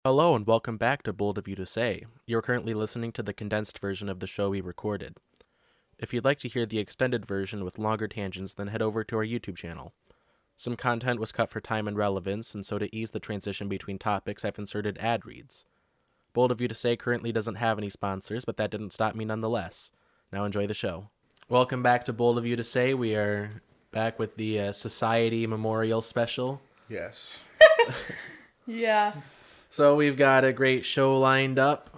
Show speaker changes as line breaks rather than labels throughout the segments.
Hello and welcome back to Bold of You to Say. You're currently listening to the condensed version of the show we recorded. If you'd like to hear the extended version with longer tangents, then head over to our YouTube channel. Some content was cut for time and relevance, and so to ease the transition between topics, I've inserted ad reads. Bold of You to Say currently doesn't have any sponsors, but that didn't stop me nonetheless. Now enjoy the show. Welcome back to Bold of You to Say. We are back with the Society Memorial Special.
Yes.
Yeah.
So we've got a great show lined up.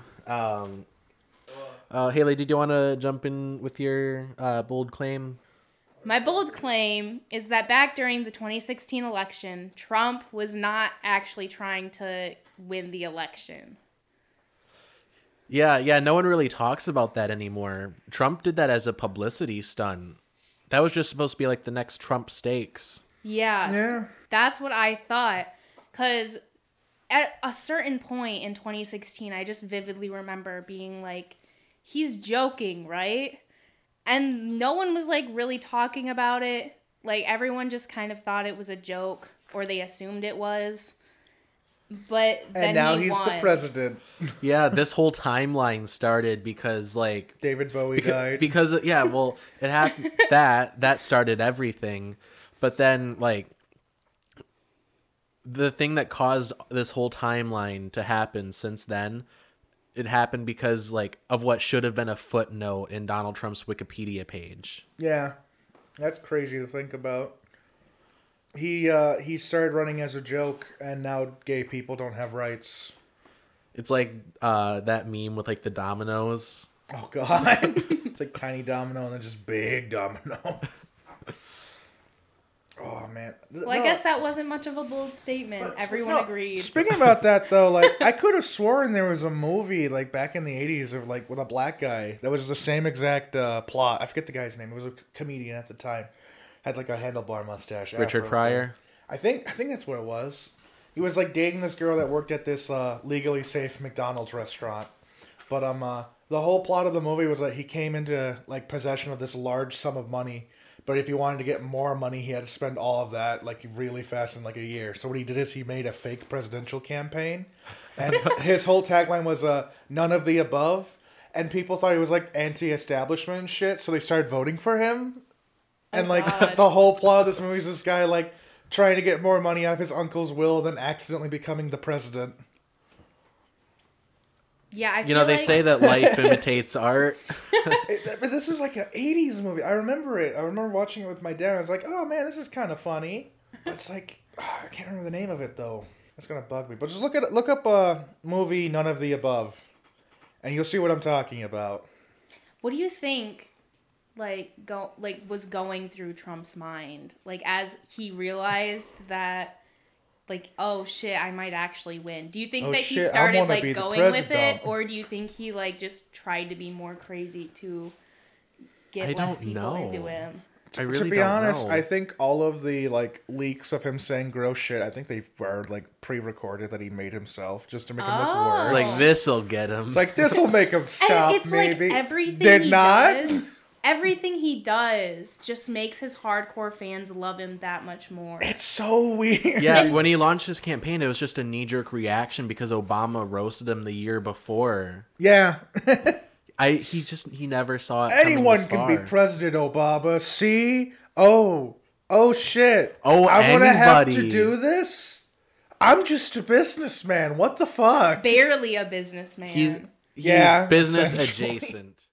Haley, did you want to jump in with your bold claim?
My bold claim is that back during the 2016 election, Trump was not actually trying to win the election.
Yeah, no one really talks about that anymore. Trump did that as a publicity stunt. That was just supposed to be like the next Trump stakes.
Yeah. That's what I thought. Because at a certain point in 2016, I just vividly remember being like, he's joking, right? And no one was like really talking about it. Like everyone just kind of thought it was a joke, or they assumed it was. But then
And now
he
he's
won.
the president.
Yeah, this whole timeline started because like
David Bowie died.
Because it happened that started everything. But then like the thing that caused this whole timeline to happen since then, it happened because like of what should have been a footnote in Donald Trump's Wikipedia page.
Yeah. That's crazy to think about. He started running as a joke, and now gay people don't have rights.
It's like that meme with like the dominoes.
Oh, God. It's like tiny domino and then just big domino. Oh, man.
Well, I guess that wasn't much of a bold statement. Everyone agreed.
Speaking about that, though, like, I could have sworn there was a movie, like, back in the 80s of, like, with a black guy that was the same exact plot. I forget the guy's name. It was a comedian at the time. Had, like, a handlebar mustache.
Richard
afro
Pryor.
thing. I think that's what it was. He was, like, dating this girl that worked at this legally safe McDonald's restaurant. But the whole plot of the movie was that he came into, like, possession of this large sum of money. But if he wanted to get more money, he had to spend all of that, like, really fast in, like, a year. So what he did is he made a fake presidential campaign. And his whole tagline was, none of the above. And people thought he was, like, anti-establishment and shit. So they started voting for him. And,
God.
the whole plot of this movie is this guy, like, trying to get more money out of his uncle's will, then accidentally becoming the president.
Yeah, I feel
You know, they
like...
say that life imitates art.
But this was like an 80s movie. I remember it. I remember watching it with my dad. I was like, oh, man, this is kind of funny. But it's like, I can't remember the name of it, though. That's going to bug me. But just look up a movie, None of the Above, and you'll see what I'm talking about.
What do you think, was going through Trump's mind? Like, as he realized that, like, oh, shit, I might actually win. Do you think that he started, like, going with it? Or do you think he, like, just tried to be more crazy to get less people into him?
I really
To be
don't
honest,
know.
I think all of the, like, leaks of him saying gross shit, I think they were, like, pre-recorded that he made himself just to make him look worse.
Like, this'll get him.
It's like, this'll make him stop,
And it's
maybe.
like everything
Did
he
not?
does... Everything he does just makes his hardcore fans love him that much more.
It's so weird.
Yeah, when he launched his campaign, it was just a knee-jerk reaction because Obama roasted him the year before.
Yeah.
He never saw it coming
Anyone
this
can be
far.
President Obama. See? Oh shit.
Oh,
I'm gonna have
anybody.
to do this? I'm just a businessman. What the fuck?
Barely a businessman.
He's
Yeah,
business
essentially.
adjacent.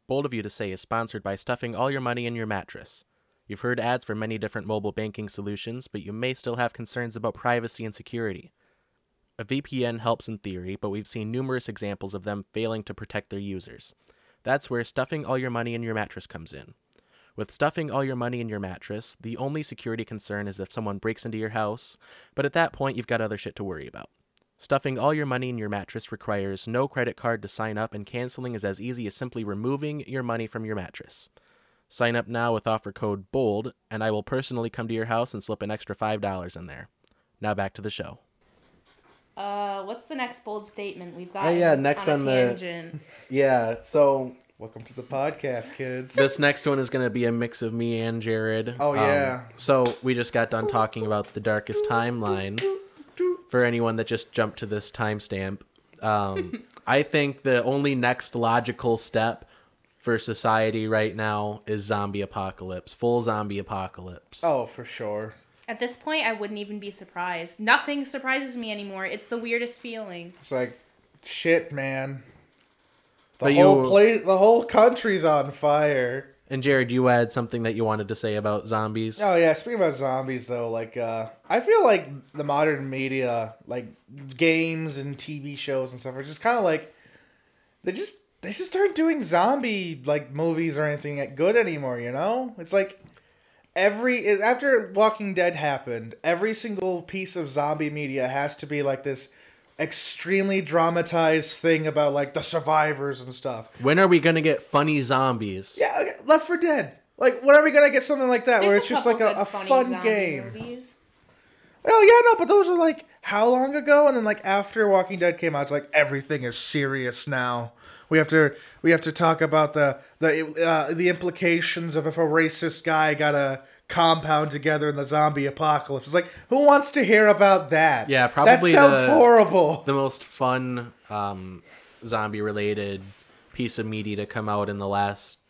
Bold of You to Say is sponsored by stuffing all your money in your mattress. You've heard ads for many different mobile banking solutions, but you may still have concerns about privacy and security. A VPN helps in theory, but we've seen numerous examples of them failing to protect their users. That's where stuffing all your money in your mattress comes in. With stuffing all your money in your mattress, the only security concern is if someone breaks into your house, but at that point you've got other shit to worry about. Stuffing all your money in your mattress requires no credit card to sign up, and canceling is as easy as simply removing your money from your mattress. Sign up now with offer code BOLD, and I will personally come to your house and slip an extra $5 in there. Now back to the show.
What's the next bold statement we've got?
Next
on
on
a
the-
tangent.
Yeah, so
Welcome to the podcast, kids.
this next one is going to be a mix of me and Jared.
Oh, yeah.
So we just got done talking about the darkest timeline. for anyone that just jumped to this timestamp. I think the only next logical step for society right now is zombie apocalypse, full zombie apocalypse.
Oh, for sure.
At this point, I wouldn't even be surprised. Nothing surprises me anymore. It's the weirdest feeling.
It's like, shit, man.
But
The whole country's on fire.
And Jared, you had something that you wanted to say about zombies?
Oh yeah, speaking about zombies though, like I feel like the modern media, like games and TV shows and stuff, are just kind of like they just aren't doing zombie like movies or anything good anymore. You know, it's like after Walking Dead happened, every single piece of zombie media has to be like this extremely dramatized thing about like the survivors and stuff.
When are we gonna get funny zombies?
Yeah, okay, Left 4 Dead. Like, when are we gonna get something like that where
There's
it's just like a fun game?
Movies.
Oh yeah, no, but those are like how long ago? And then like after Walking Dead came out, it's like everything is serious now. We have to talk about the implications of if a racist guy got a compound together in the zombie apocalypse. It's like, who wants to hear about that?
Yeah, probably
that sounds horrible.
The most fun zombie related piece of media to come out in the last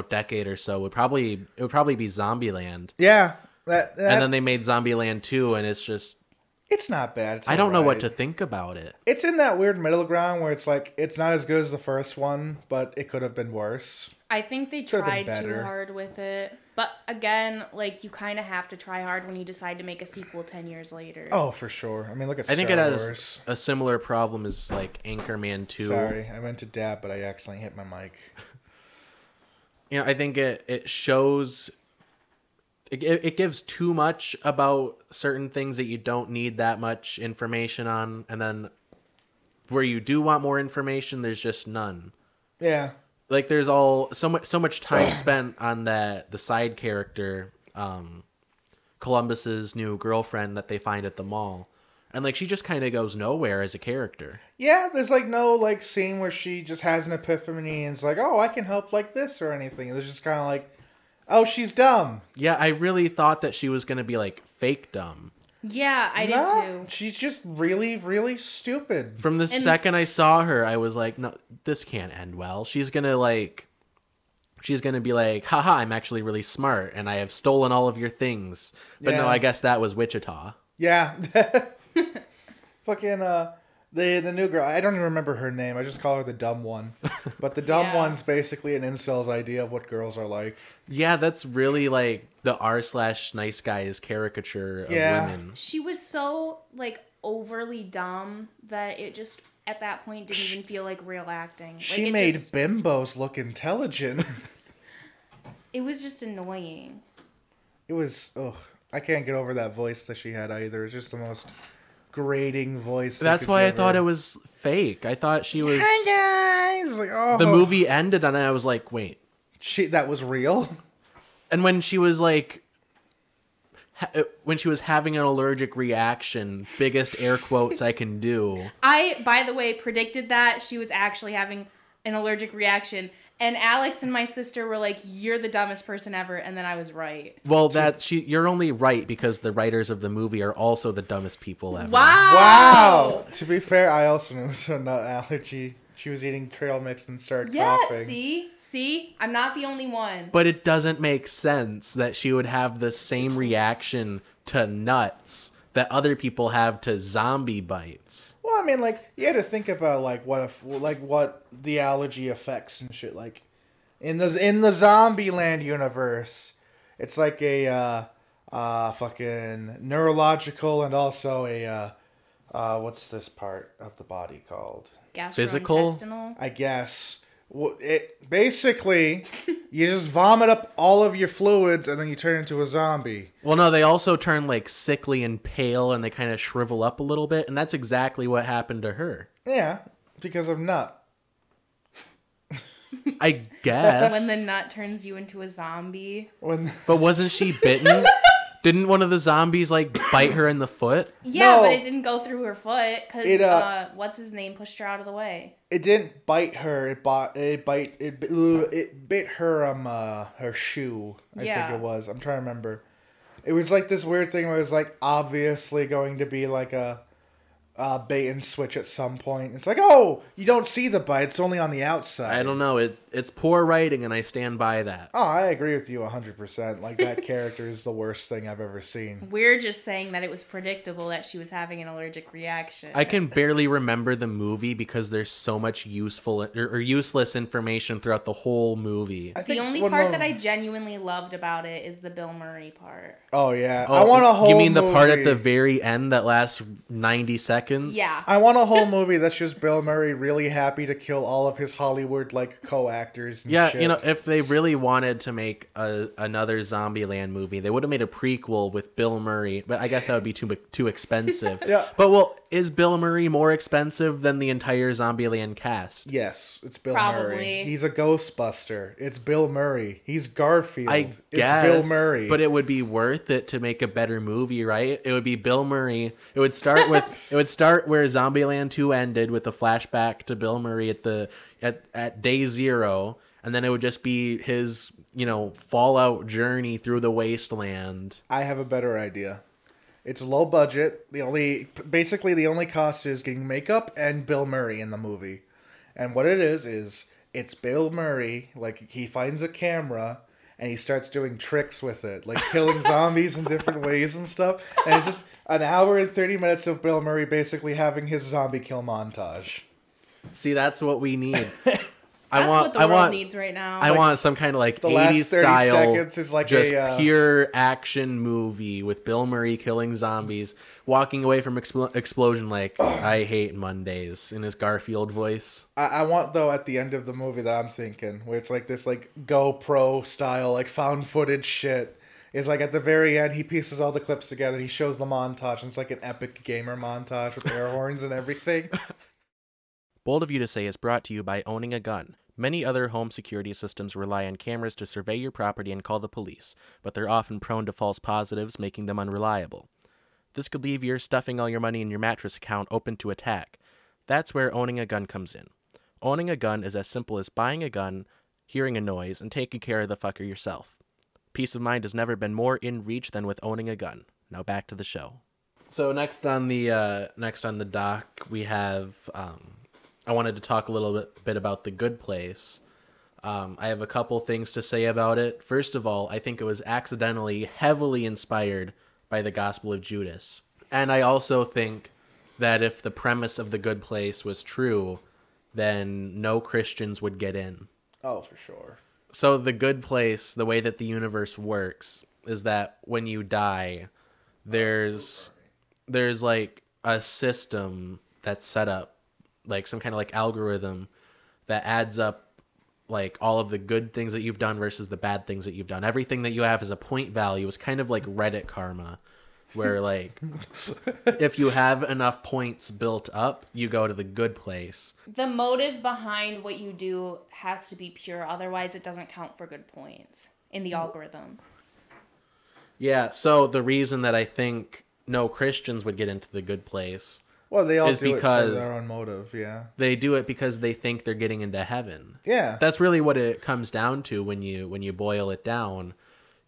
decade or so would probably be Zombieland.
Yeah,
and then they made Zombieland 2, and
it's not bad.
I don't know what to think about it.
It's in that weird middle ground where it's like it's not as good as the first one, but it could have been worse.
I think they tried too hard with it. But again, like, you kind of have to try hard when you decide to make a sequel 10 years later.
Oh, for sure. I mean, look at Star Wars.
I think it has a similar problem as, like, Anchorman 2.
Sorry, I meant to dab, but I accidentally hit my mic.
I think it shows... It gives too much about certain things that you don't need that much information on, and then where you do want more information, there's just none.
Yeah.
Like, there's so much time spent on the side character, Columbus's new girlfriend that they find at the mall, and like she just kind of goes nowhere as a character.
Yeah, there's like no like scene where she just has an epiphany and it's like, oh, I can help like this or anything. It's just kind of like, oh, she's dumb.
Yeah, I really thought that she was gonna be like fake dumb.
Yeah, I did too.
She's just really, really stupid.
From the second I saw her, I was like, no, this can't end well. She's gonna be like, haha, I'm actually really smart and I have stolen all of your things. But no, I guess that was Wichita.
Yeah. Fucking the new girl, I don't even remember her name. I just call her the dumb one. But the dumb one's basically an incel's idea of what girls are like.
Yeah, that's really like the r/nice guys caricature of women.
She was so like overly dumb that it just at that point didn't even feel like real acting.
She made bimbos look intelligent.
It was just annoying.
It was, I can't get over that voice that she had either. It's just the most grating voice.
That's why I thought it was fake. I thought she was...
Hi guys! Like, oh.
The movie ended and I was like, wait.
That was real?
And when she was like... when she was having an allergic reaction, biggest air quotes I can do.
I, by the way, predicted that she was actually having an allergic reaction. And Alex and my sister were like, you're the dumbest person ever. And then I was right.
Well, you're only right because the writers of the movie are also the dumbest people ever.
Wow! To be fair, I also knew it was a nut allergy. She was eating trail mix and started coughing.
See? I'm not the only one.
But it doesn't make sense that she would have the same reaction to nuts that other people have to zombie bites.
Well, I mean, like, you had to think about what the allergy affects and shit. Like, in the Zombieland universe, it's like a fucking neurological and also a what's this part of the body called?
Gastrointestinal?
I guess. It basically, you just vomit up all of your fluids and then you turn into a zombie.
Well, no, they also turn like sickly and pale and they kind of shrivel up a little bit, and that's exactly what happened to her.
Yeah, because of nut.
I guess.
When the nut turns you into a zombie.
But wasn't she bitten? Didn't one of the zombies like bite her in the foot?
Yeah,
No.
but it didn't go through her foot because what's his name pushed her out of the way.
It didn't bite her. It bit her her shoe. I think it was. I'm trying to remember. It was like this weird thing where it was like obviously going to be like a bait and switch at some point. It's like, oh, you don't see the bite. It's only on the outside.
I don't know. It's poor writing, and I stand by that.
Oh, I agree with you 100%. Like, that character is the worst thing I've ever seen.
We're just saying that it was predictable that she was having an allergic reaction.
I can barely remember the movie because there's so much useful or useless information throughout the whole movie.
The only part that I genuinely loved about it is the Bill Murray part.
Oh, yeah. I want a whole
You mean the
movie.
part at the very end that lasts 90 seconds?
Yeah.
I want a whole movie that's just Bill Murray really happy to kill all of his Hollywood, like, co-actors and
Yeah,
shit.
you know, if they really wanted to make another Zombieland movie, they would have made a prequel with Bill Murray, but I guess that would be too expensive.
Yeah.
But, well, is Bill Murray more expensive than the entire Zombieland cast?
Yes, it's Bill
Probably.
Murray. He's a Ghostbuster. It's Bill Murray. He's Garfield.
Guess,
it's Bill Murray.
But it would be worth it to make a better movie, right? It would be Bill Murray. It would start where Zombieland 2 ended with a flashback to Bill Murray at day 0, and then it would just be his, fallout journey through the wasteland.
I have a better idea. It's low budget. The only cost is getting makeup and Bill Murray in the movie. And what it is it's Bill Murray, like, he finds a camera and he starts doing tricks with it, like killing zombies in different ways and stuff. And it's just an hour and 30 minutes of Bill Murray basically having his zombie kill montage.
See, that's what we need.
That's what the world needs right now.
I want some kind of like
The
80s
last 30
style,
seconds is like
just pure action movie with Bill Murray killing zombies, walking away from explosion like, I hate Mondays, in his Garfield voice.
I want, though, at the end of the movie that I'm thinking, where it's like this like GoPro style, like found footage shit, is like at the very end he pieces all the clips together, he shows the montage, and it's like an epic gamer montage with air horns and everything.
Bold of You to Say is brought to you by Owning a Gun. Many other home security systems rely on cameras to survey your property and call the police, but they're often prone to false positives, making them unreliable. This could leave your stuffing all your money in your mattress account open to attack. That's where Owning a Gun comes in. Owning a gun is as simple as buying a gun, hearing a noise, and taking care of the fucker yourself. Peace of mind has never been more in reach than with owning a gun. Now back to the show. So next on the doc, we have I wanted to talk a little bit about The Good Place. I have a couple things to say about it. First of all, I think it was accidentally heavily inspired by the Gospel of Judas. And I also think that if the premise of The Good Place was true, then no Christians would get in.
Oh, for sure.
So The Good Place, the way that the universe works, is that when you die, there's like a system that's set up, like some kind of like algorithm that adds up like all of the good things that you've done versus the bad things that you've done. Everything that you have as a point value is kind of like Reddit karma, where like if you have enough points built up, you go to the good place.
The motive behind what you do has to be pure, otherwise it doesn't count for good points in the algorithm.
Yeah, so the reason that I think no Christians would get into the good place,
well, they all
is
do
because
it for their own motive, yeah.
they do it because they think they're getting into heaven.
Yeah.
That's really what it comes down to when you boil it down.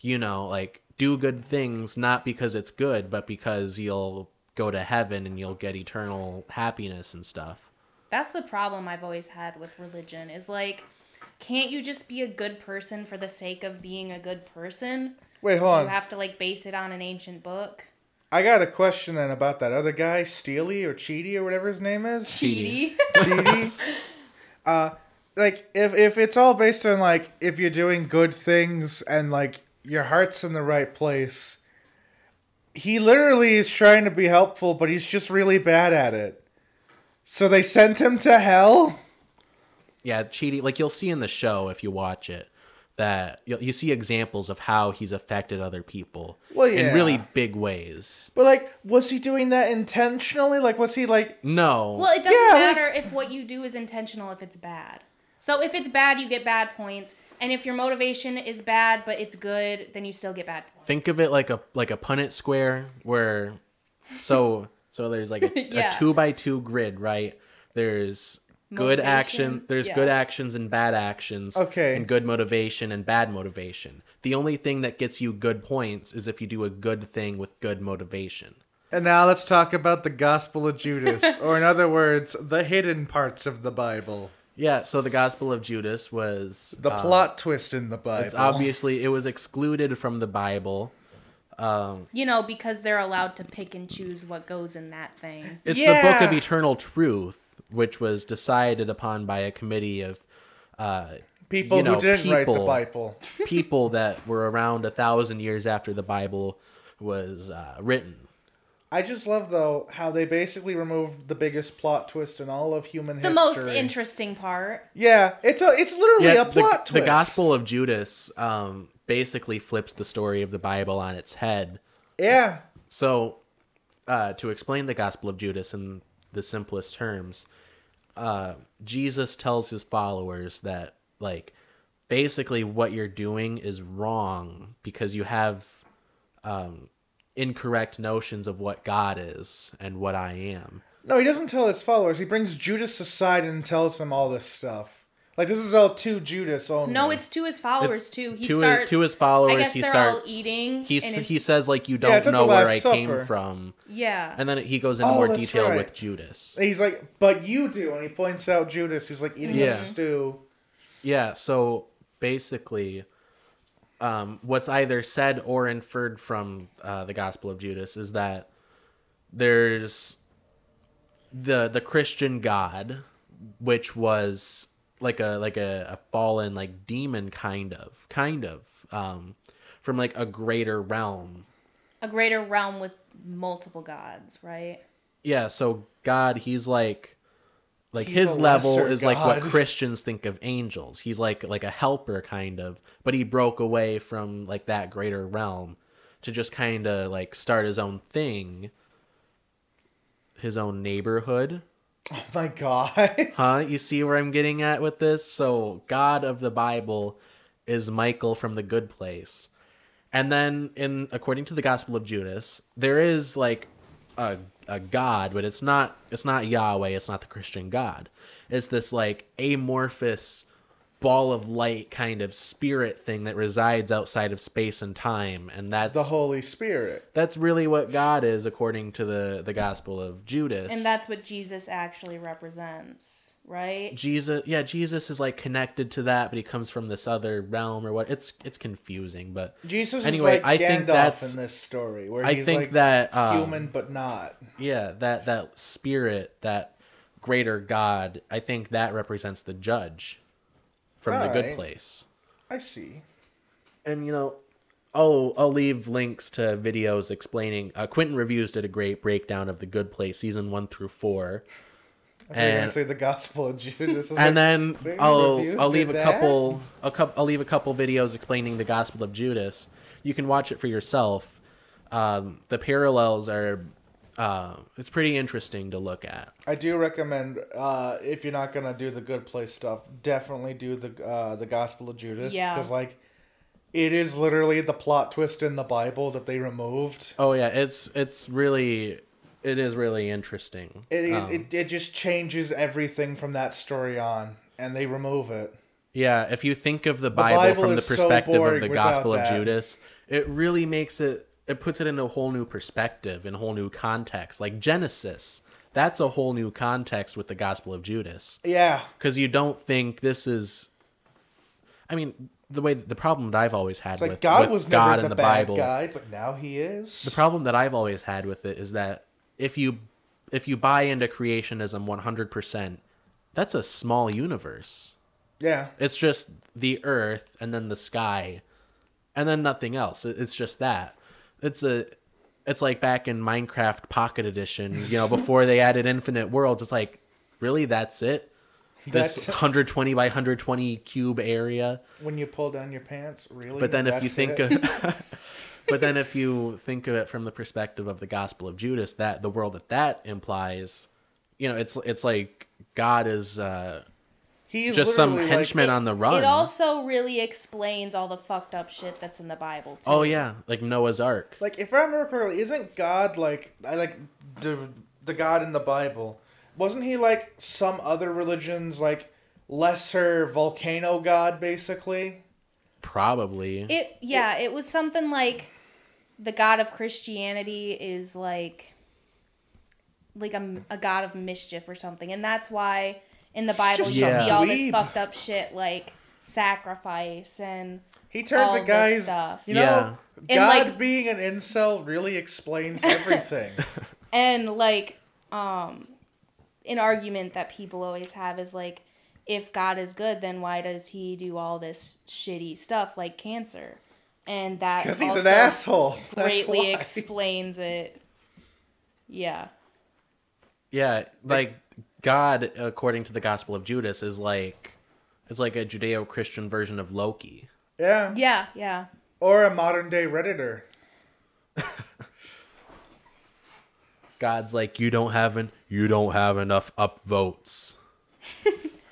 Like, do good things not because it's good, but because you'll go to heaven and you'll get eternal happiness and stuff.
That's the problem I've always had with religion, is like, can't you just be a good person for the sake of being a good person?
Wait, hold on.
Do you have to like base it on an ancient book?
I got a question then about that other guy, Steely or Cheaty or whatever his name is.
Cheaty.
Cheaty. Like if it's all based on like if you're doing good things and like your heart's in the right place, he literally is trying to be helpful, but he's just really bad at it. So they sent him to hell?
Yeah, Cheaty, like you'll see in the show if you watch it, that you see examples of how he's affected other people in really big ways.
But like, was he doing that intentionally? Like, was he like...
No.
Well, it doesn't matter if what you do is intentional if it's bad. So if it's bad, you get bad points. And if your motivation is bad, but it's good, then you still get bad points.
Think of it like a Punnett square where... So there's like a 2x2 grid, right? There's... good action. There's good actions and bad actions.
Okay.
And good motivation and bad motivation. The only thing that gets you good points is if you do a good thing with good motivation.
And now let's talk about the Gospel of Judas, or in other words, the hidden parts of the Bible.
Yeah, so the Gospel of Judas was...
The plot twist in the Bible.
It's obviously, it was excluded from the Bible.
Because they're allowed to pick and choose what goes in that thing.
It's the Book of Eternal Truth, which was decided upon by a committee of...
people who didn't write the Bible.
People that were around 1,000 years after the Bible was written.
I just love, though, how they basically removed the biggest plot twist in all of human history.
The most interesting part.
Yeah, it's literally a plot twist.
The Gospel of Judas basically flips the story of the Bible on its head.
Yeah.
So, to explain the Gospel of Judas in the simplest terms, Jesus tells his followers that, like, basically what you're doing is wrong because you have... incorrect notions of what God is and what I am.
No, he doesn't tell his followers. He brings Judas aside and tells him all this stuff. Like, this is all to Judas only.
No, it's to his followers, too.
To his followers,
I guess
he
they're
starts...
all eating.
He says, like, you don't know where I came from.
Yeah.
And then he goes into more detail with Judas.
He's like, but you do. And he points out Judas, who's, like, eating a stew.
Yeah, so basically... what's either said or inferred from the Gospel of Judas is that there's the Christian God, which was like a fallen like demon kind of from like a greater realm.
A greater realm with multiple gods, right?
Yeah, so God, he's like
he's
his level is
God.
like what Christians think of angels. He's like a helper kind of, but he broke away from like that greater realm to just kind of like start his own thing, his own neighborhood.
Oh my God.
Huh? You see where I'm getting at with this? So God of the Bible is Michael from The Good Place. And then according to the Gospel of Judas, there is like a God, but it's not Yahweh, it's not the Christian God. It's this like amorphous ball of light kind of spirit thing that resides outside of space and time, and that's
the Holy Spirit.
That's really what God is according to the Gospel of Judas.
And that's what Jesus actually represents, right?
Jesus is like connected to that, but he comes from this other realm or what. It's confusing, but
Jesus
anyway,
is like Gandalf in this story, where he's like
that
human but not.
Yeah, that spirit, that greater God, I think that represents the judge from The Good Place.
I see.
And I'll leave links to videos explaining. Quentin Reviews did a great breakdown of The Good Place, season 1 through 4.
I think you're gonna say the Gospel of Judas.
And then I'll leave a couple videos explaining the Gospel of Judas. You can watch it for yourself. The parallels are it's pretty interesting to look at.
I do recommend if you're not gonna do the Good Place stuff, definitely do the Gospel of Judas.
Yeah.
Because like it is literally the plot twist in the Bible that they removed.
Oh yeah, it is really interesting.
It just changes everything from that story on, and they remove it.
Yeah, if you think of the Bible from the perspective of the Gospel of
that.
Judas, it really makes it puts it in a whole new perspective, in a whole new context. Like Genesis, that's a whole new context with the Gospel of Judas.
Yeah.
Because you don't think this is... I mean, the problem that I've always had with
God was
God
never
and
the
the
bad
Bible,
guy, but now he is.
the problem that I've always had with it is that if you buy into creationism 100%, that's a small universe.
Yeah.
It's just the earth and then the sky and then nothing else. It's just that. It's like back in Minecraft Pocket Edition, before they added infinite worlds. It's like, really, that's it? This 120 by 120 cube area.
When you pull down your pants, really?
But then if you think of it from the perspective of the Gospel of Judas, that the world that implies, it's like God is
He's
just some
literally
henchman on the run.
It also really explains all the fucked up shit that's in the Bible, too.
Oh, yeah. Like Noah's Ark.
Like, if I remember correctly, isn't God, the God in the Bible, wasn't he, like, some other religion's, like, lesser volcano god, basically?
Probably.
It was something like the God of Christianity is, like... like a god of mischief or something. And that's why in the Bible you
just
see all this
dweeb.
fucked up shit like sacrifice and
He turns
all
a guy's,
this stuff.
you know,
Yeah.
And,
God
like-
being an incel really explains everything.
And like an argument that people always have is like, if God is good, then why does he do all this shitty stuff like cancer? And that
Because he's
also
an asshole. That's
greatly
why.
explains it. Yeah.
Yeah, like God, according to the Gospel of Judas, is like it's like a Judeo-Christian version of Loki.
Yeah.
Yeah, yeah.
Or a modern day Redditor.
God's like, you don't have enough upvotes.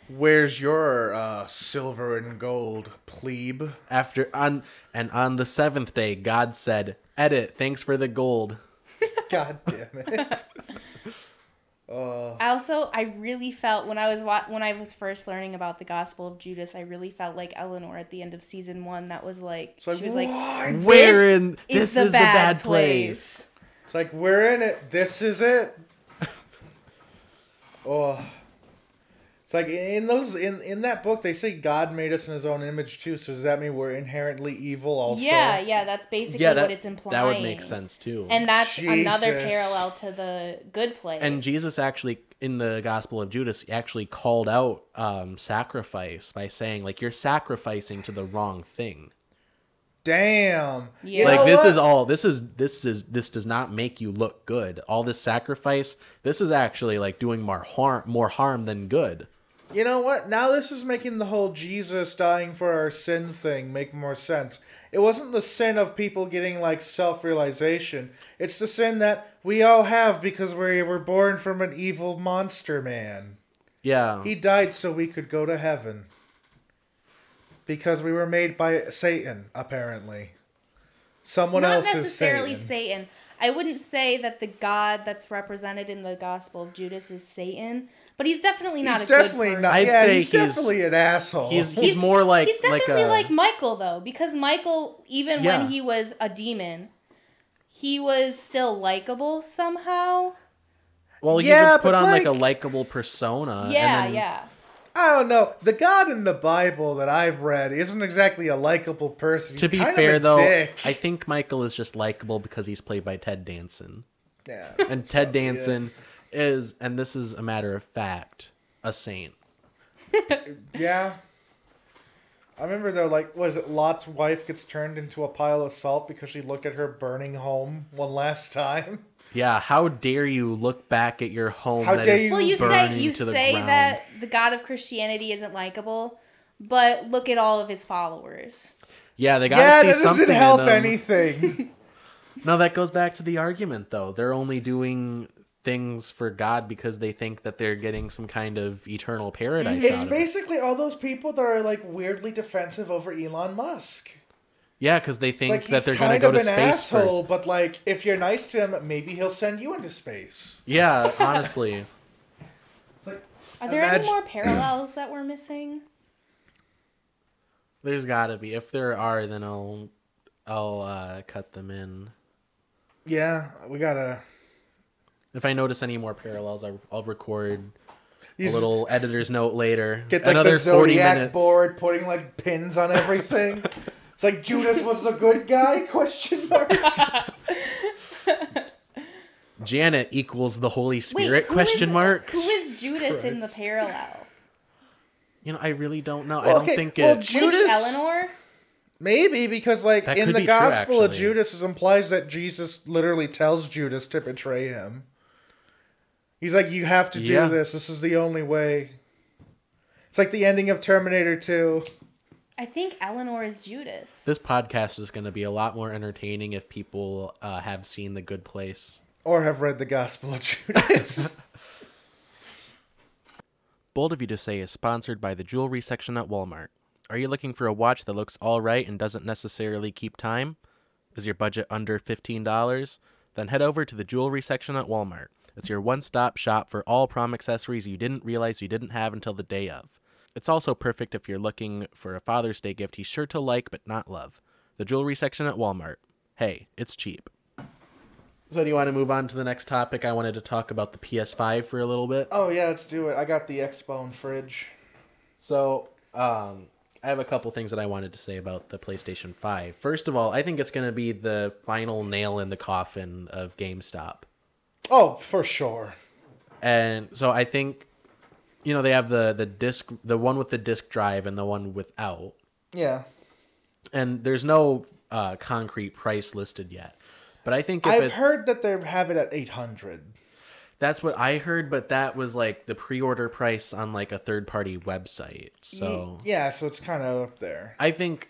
Where's your silver and gold, plebe?
On the seventh day, God said, "Edit. Thanks for the gold."
God damn it.
I really felt when I was first learning about the Gospel of Judas, I really felt like Eleanor at the end of season 1. That was like,
It's like,
she was like,
This is the bad place.
It's like, we're in it. This is it. Oh. It's like in that book they say God made us in his own image too, so does that mean we're inherently evil also?
Yeah, that's basically what it's implying.
That would make sense too.
And that's another
Jesus.
parallel to the good place.
And Jesus actually, in the Gospel of Judas, actually called out sacrifice by saying, like, you're sacrificing to the wrong thing.
Damn.
Yeah.
You
Like,
know what?
this does not make you look good. All this sacrifice, this is actually like doing more harm than good.
You know what? Now this is making the whole Jesus dying for our sin thing make more sense. It wasn't the sin of people getting like self-realization. It's the sin that we all have because we were born from an evil monster man.
Yeah.
He died so we could go to heaven. Because we were made by Satan, apparently. Someone
Not
else is
necessarily
Satan.
Satan. I wouldn't say that the God that's represented in the Gospel of Judas is Satan, but he's definitely not
He's
a good
definitely
person.
not.
I'd
Yeah,
say
he's definitely an asshole.
He's more like
He's definitely
a,
like Michael, though, because Michael, even
Yeah.
when he was a demon, he was still likable somehow.
well, he
Yeah,
just put
but
on like a
like-
likable persona.
Yeah,
and then,
yeah.
I don't know. The God in the Bible that I've read isn't exactly a likable person. He's
To be
kind
fair,
of a
though,
dick.
I think Michael is just likable because he's played by Ted Danson.
Yeah.
And Ted Danson is, and this is a matter of fact, a saint.
Yeah. I remember though, like, was it Lot's wife gets turned into a pile of salt because she looked at her burning home one last time?
Yeah, how dare you look back at your home
How
that
dare
is
you
Well, you
burning
say
to the ground.
that the God of Christianity isn't likable, but look at all of his followers.
Yeah, they gotta
Yeah,
see
that
something
doesn't help
in them.
anything.
No, that goes back to the argument, though. They're only doing things for God because they think that they're getting some kind of eternal paradise
It's
out of it.
basically all those people that are like weirdly defensive over Elon Musk.
Yeah, because they
It's
think
like
that
he's
they're going to
kind
go
of
to
an
space
asshole,
first.
but like if you're nice to him, maybe he'll send you into space.
Yeah, honestly.
It's like,
Are there any
imagine-
more parallels that we're missing?
There's gotta be. If there are, then I'll cut them in.
Yeah, we gotta.
If I notice any more parallels, I'll record
You
a
just
little editor's note later.
get like
Another
the
40
Zodiac
minutes.
board, putting like pins on everything. It's like Judas was the good guy? Question mark.
Janet equals the Holy Spirit? Question mark.
Who is Judas in the
Christ.
parallel?
You know, I really don't know. I
Well,
don't
okay,
think
well,
it.
Would it
Judas-
be Eleanor?
Maybe because like
That
in
could
the
be true,
Gospel of
actually.
Judas, it implies that Jesus literally tells Judas to betray him. He's like, you have to do
Yeah.
this. This is the only way. It's like the ending of Terminator 2.
I think Eleanor is Judas.
This podcast is going to be a lot more entertaining if people have seen The Good Place.
Or have read the Gospel of Judas.
Bold of You to Say is sponsored by the jewelry section at Walmart. Are you looking for a watch that looks alright and doesn't necessarily keep time? Is your budget under $15? Then head over to the jewelry section at Walmart. It's your one-stop shop for all prom accessories you didn't realize you didn't have until the day of. It's also perfect if you're looking for a Father's Day gift he's sure to like but not love. The jewelry section at Walmart. Hey, it's cheap. So do you want to move on to the next topic? I wanted to talk about the PS5 for a little bit.
Oh, yeah, let's do it. I got the X-Bone fridge.
So, I have a couple things that I wanted to say about the PlayStation 5. First of all, I think it's going to be the final nail in the coffin of GameStop.
Oh, for sure.
And so I think, they have the disc, the one with the disc drive and the one without.
Yeah.
And there's no concrete price listed yet. But I think
I've heard that they have it at $800.
That's what I heard, but that was like the pre-order price on like a third-party website. So
yeah, so it's kind of up there.
I think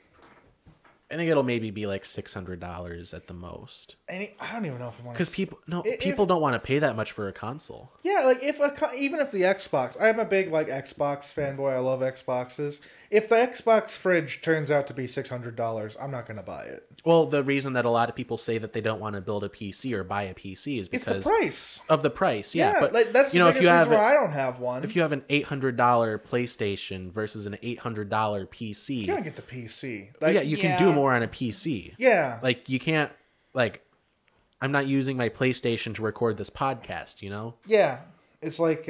it'll maybe be like $600 at the most.
And I don't even know if I want.
Because people don't want to pay that much for a console.
Yeah, like even if the Xbox, I'm a big like Xbox fanboy. I love Xboxes. If the Xbox fridge turns out to be $600, I'm not gonna buy it.
Well, the reason that a lot of people say that they don't want to build a PC or buy a PC is because
it's the price
of the price. Yeah, but
like, that's the biggest reason why I don't have one.
If you have an $800 PlayStation versus an $800 PC,
you're gonna get the PC.
Like, you can do more on a PC.
Yeah,
like you can't I'm not using my PlayStation to record this podcast.
Yeah, it's like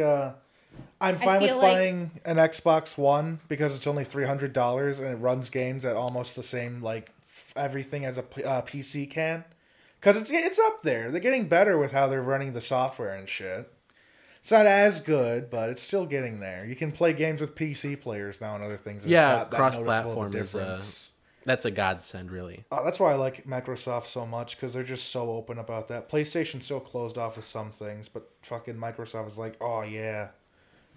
I'm fine with buying an Xbox One because it's only $300 and it runs games at almost the same everything as a PC can. Because it's up there. They're getting better with how they're running the software and shit. It's not as good, but it's still getting there. You can play games with PC players now and other things.
Yeah, cross-platform that's a godsend, really.
That's why I like Microsoft so much, because they're just so open about that. PlayStation's so closed off with some things, but fucking Microsoft is like, oh yeah,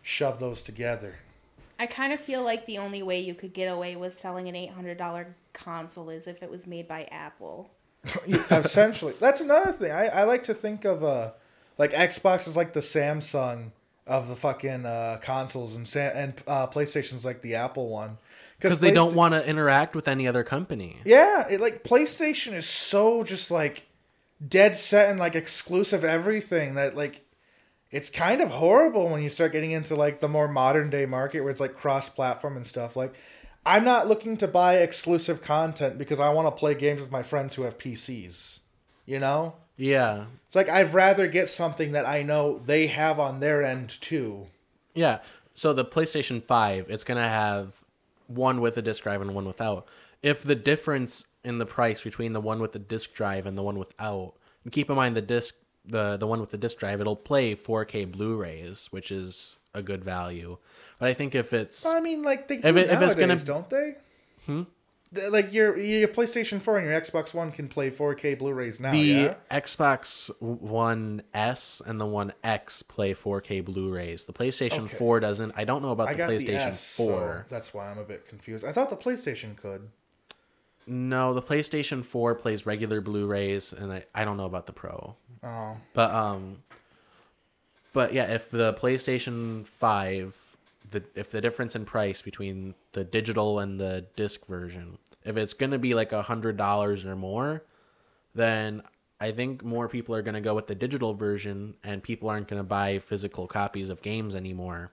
shove those together.
I kind of feel like the only way you could get away with selling an $800 console is if it was made by Apple.
Essentially. That's another thing. I like to think of like Xbox is like the Samsung of the fucking consoles, and PlayStation's like the Apple one.
Because they don't want to interact with any other company.
Yeah, PlayStation is so just like dead set and like exclusive everything that like it's kind of horrible when you start getting into like the more modern day market where it's like cross-platform and stuff. Like, I'm not looking to buy exclusive content because I want to play games with my friends who have PCs. Yeah. It's like I'd rather get something that I know they have on their end too.
Yeah. So the PlayStation 5, it's going to have one with a disc drive and one without. If the difference in the price between the one with the disc drive and the one without, and keep in mind the one with the disc drive, it'll play 4K Blu-rays, which is a good value. But I think if it's,
they do nowadays, if it's gonna, don't they? Like your PlayStation 4 and your Xbox One can play 4K Blu-rays now.
The Xbox One S and the One X play 4K Blu-rays. The PlayStation 4 doesn't. I don't know about the PlayStation 4.
So that's why I'm a bit confused. I thought the PlayStation could.
No, the PlayStation 4 plays regular Blu-rays, and I don't know about the Pro.
Oh.
But yeah, if the PlayStation 5, if the difference in price between the digital and the disc version, if it's going to be like $100 or more, then I think more people are going to go with the digital version, and people aren't going to buy physical copies of games anymore.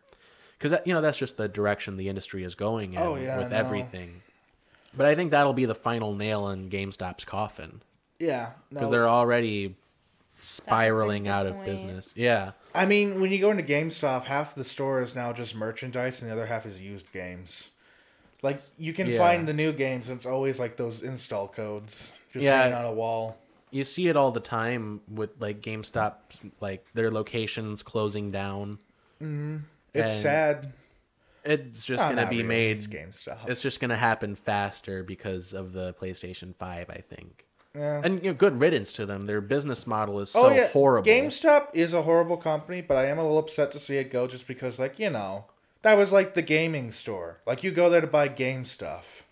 Because, that's just the direction the industry is going in with everything. But I think that'll be the final nail in GameStop's coffin.
Yeah.
Because they're already spiraling out of business. Yeah.
I mean, when you go into GameStop, half the store is now just merchandise and the other half is used games. Like, you can find the new games and it's always like those install codes just hanging on a wall.
You see it all the time with like GameStop, like their locations closing down.
Mm-hmm. It's sad.
It's just going to be made.
It's GameStop.
It's just going to happen faster because of the PlayStation 5, I think.
Yeah.
And good riddance to them. Their business model is so horrible.
GameStop is a horrible company, but I am a little upset to see it go just because, like, that was like the gaming store. Like, you go there to buy game stuff.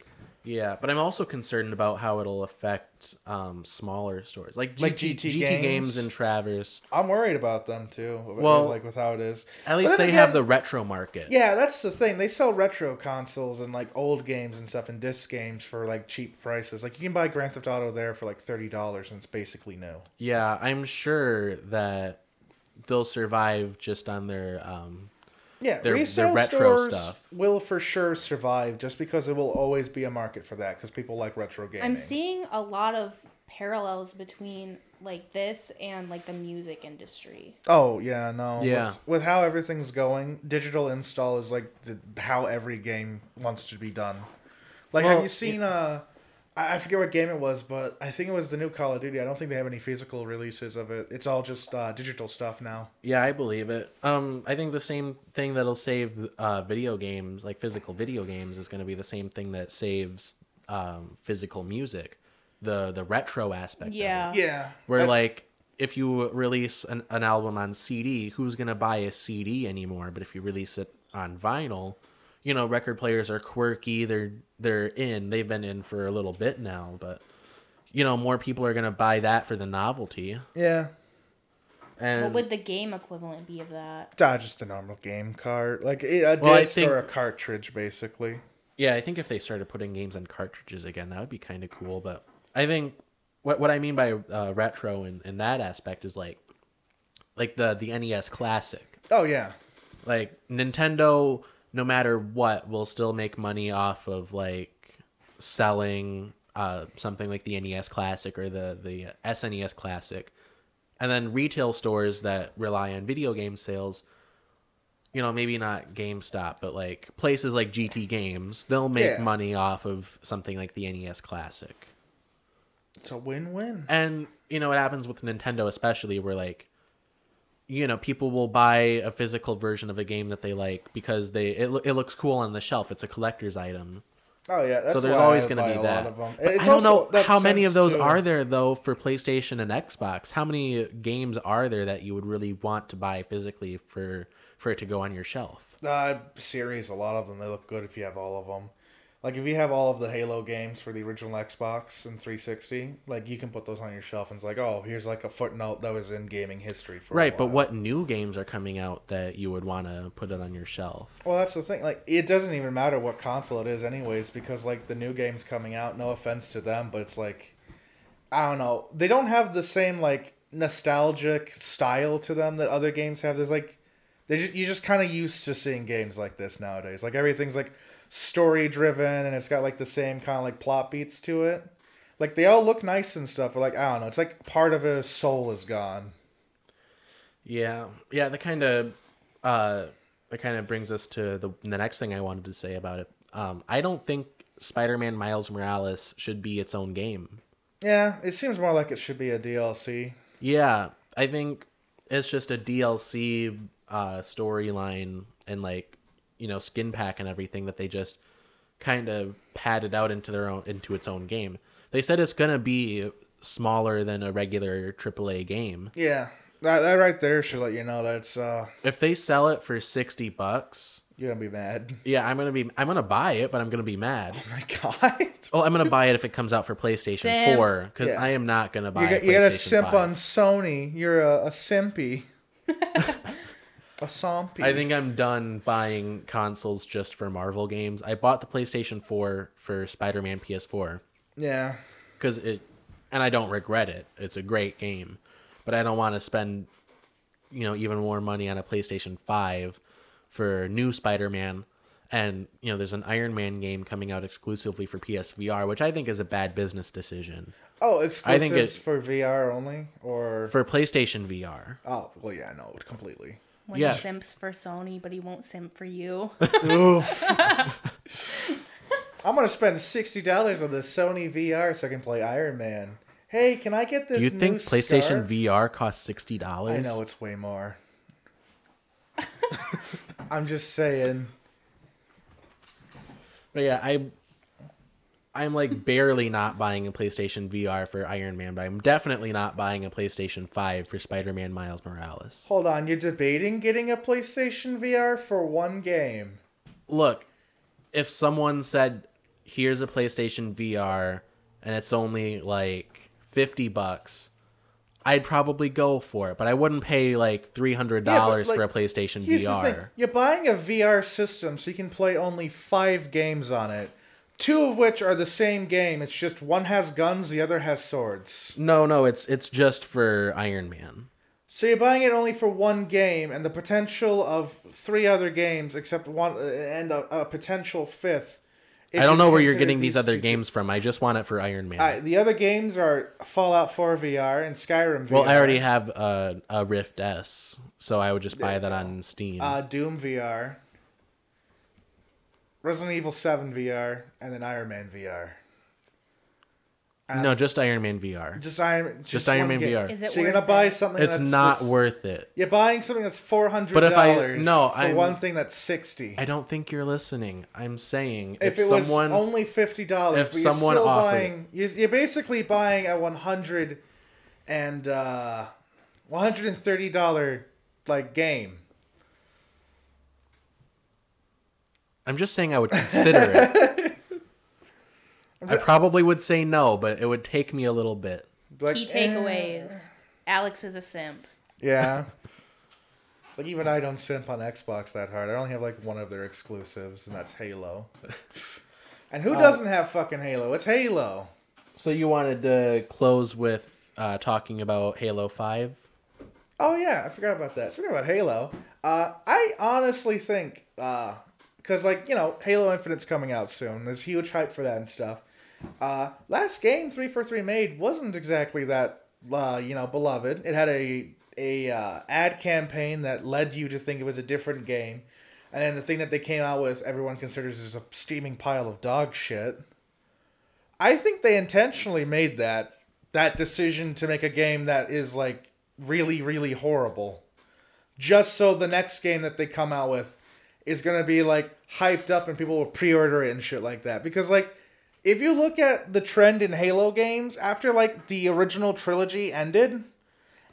Yeah, but I'm also concerned about how it'll affect smaller stores like GT Games and Traverse.
I'm worried about them too.
Well,
like with how it is.
At least they have the retro market.
Yeah, that's the thing. They sell retro consoles and like old games and stuff and disc games for like cheap prices. Like you can buy Grand Theft Auto there for like $30 and it's basically new.
Yeah, I'm sure that they'll survive just on their their retro stuff
will for sure survive just because it will always be a market for that because people like retro gaming.
I'm seeing a lot of parallels between like this and like the music industry.
Oh yeah, no.
Yeah.
With how everything's going, digital install is like how every game wants to be done. Like,
Well,
have you seen I forget what game it was, but I think it was the new Call of Duty. I don't think they have any physical releases of it. It's all just digital stuff now.
Yeah, I believe it. I think the same thing that'll save video games, like physical video games, is going to be the same thing that saves physical music, the retro aspect.
Yeah.
Of it.
Yeah.
Where like if you release an album on CD, who's going to buy a CD anymore? But if you release it on vinyl, you know, record players are quirky. They've been in for a little bit now, but you know, more people are going to buy that for the novelty.
Yeah.
And
What would the game equivalent be of that?
Just a normal game card, like a
Well, I
disc
think-
or a cartridge, basically.
yeah, I think if they started putting games on cartridges again, that would be kind of cool. But I think what I mean by retro in that aspect is like the NES Classic.
Oh yeah.
Like Nintendo, no matter what, will still make money off of like selling something like the NES Classic or the SNES Classic. And then retail stores that rely on video game sales, you know, maybe not GameStop, but like places like GT Games, they'll make
Yeah.
money off of something like the NES Classic.
It's a win-win.
And, you know, it happens with Nintendo especially where like, you know, people will buy a physical version of a game that they like because it looks cool on the shelf. It's a collector's item.
Oh yeah, that's
So there's
why
always
I
going to
buy
be
a
that.
lot of them.
But
It's
I don't know
also that
how many of
sense,
those
too.
are there though for PlayStation and Xbox. How many games are there that you would really want to buy physically for it to go on your shelf?
Series, a lot of them, they look good if you have all of them. Like if you have all of the Halo games for the original Xbox and 360, like you can put those on your shelf and it's like, oh, here's like a footnote that was in gaming history for a
Right, but
while.
what new games are coming out that you would want to put it on your shelf?
Well, that's the thing. Like, it doesn't even matter what console it is, anyways, because like the new games coming out. No offense to them, but it's like, I don't know. They don't have the same like nostalgic style to them that other games have. There's like, you're just kind of used to seeing games like this nowadays. Like everything's like story driven and it's got like the same kind of like plot beats to it. Like they all look nice and stuff, but like I don't know. It's like part of his soul is gone.
Yeah, that kind of brings us to the next thing I wanted to say about it. I don't think Spider-Man Miles Morales should be its own game.
Yeah, it seems more like it should be a DLC.
Yeah, I think it's just a DLC storyline and like, you know, skin pack and everything that they just kind of padded out into its own game. They said it's gonna be smaller than a regular AAA game.
Yeah, that right there should let you know that's
If they sell it for $60,
you're gonna be mad.
yeah, I'm gonna buy it, but I'm gonna be mad.
Oh my god.
Oh, I'm gonna buy it if it comes out for PlayStation
Simp.
4 because
Yeah.
I am not gonna buy a
You gotta
PlayStation
simp
5.
on Sony. You're a simpy. A sompy.
I think I'm done buying consoles just for Marvel games. I bought the PlayStation 4 for Spider-Man PS4
Yeah.
and I don't regret it. It's a great game, but I don't want to spend, you know, even more money on a PlayStation 5 for new Spider-Man. And, you know, there's an Iron Man game coming out exclusively for PSVR, which I think is a bad business decision.
Oh,
I think
exclusives for VR only, or
For PlayStation VR.
oh, well, yeah, no, completely.
When
Yeah.
he simps for Sony, but he won't simp for you.
Oof. I'm gonna spend $60 on the Sony VR so I can play Iron Man. Hey, can I get this?
Do you think
new
PlayStation
scarf?
VR costs $60?
I know it's way more. I'm just saying.
But yeah, I'm like barely not buying a PlayStation VR for Iron Man, but I'm definitely not buying a PlayStation 5 for Spider-Man Miles Morales.
Hold on, you're debating getting a PlayStation VR for one game.
Look, if someone said, here's a PlayStation VR and it's only like $50, I'd probably go for it, but I wouldn't pay like $300
Yeah, but,
for a PlayStation
Here's the thing.
VR.
You're buying a VR system so you can play only 5 games on it. 2 of which are the same game. It's just one has guns, the other has swords.
No, it's just for Iron Man.
So you're buying it only for one game, and the potential of 3 other games, except one and a potential 5th,
I don't know where you're getting these other games from. I just want it for Iron Man.
The other games are Fallout 4 VR and Skyrim VR.
Well, I already have a Rift S, so I would just buy that on Steam.
Doom VR, Resident Evil 7 VR, and then Iron Man VR.
No, just Iron Man VR.
Just Iron Man
VR.
Is it
So you're
worth
gonna buy
it?
something.
It's not worth it.
You're buying something that's $400.
But if
one thing that's $60.
I don't think you're listening. I'm saying
if it
someone
was only $50,
if
but
someone
you're still
offered
buying, you're basically buying a $130 like game.
I'm just saying I would consider it. I probably would say no, but it would take me a little bit.
Like,
Key takeaways. Alex is a simp.
Yeah. Like, even I don't simp on Xbox that hard. I only have, like, one of their exclusives, and that's Halo. And who doesn't have fucking Halo? It's Halo.
So you wanted to close with talking about Halo 5?
Oh, yeah. I forgot about that. Speaking about Halo, I honestly think, because, like, you know, Halo Infinite's coming out soon. There's huge hype for that and stuff. Last game 343 made wasn't exactly that, beloved. It had a ad campaign that led you to think it was a different game. And then the thing that they came out with, everyone considers is a steaming pile of dog shit. I think they intentionally made that decision to make a game that is, like, really, really horrible. Just so the next game that they come out with is going to be, like, hyped up and people will pre-order it and shit like that. Because, like, if you look at the trend in Halo games, after, like, the original trilogy ended,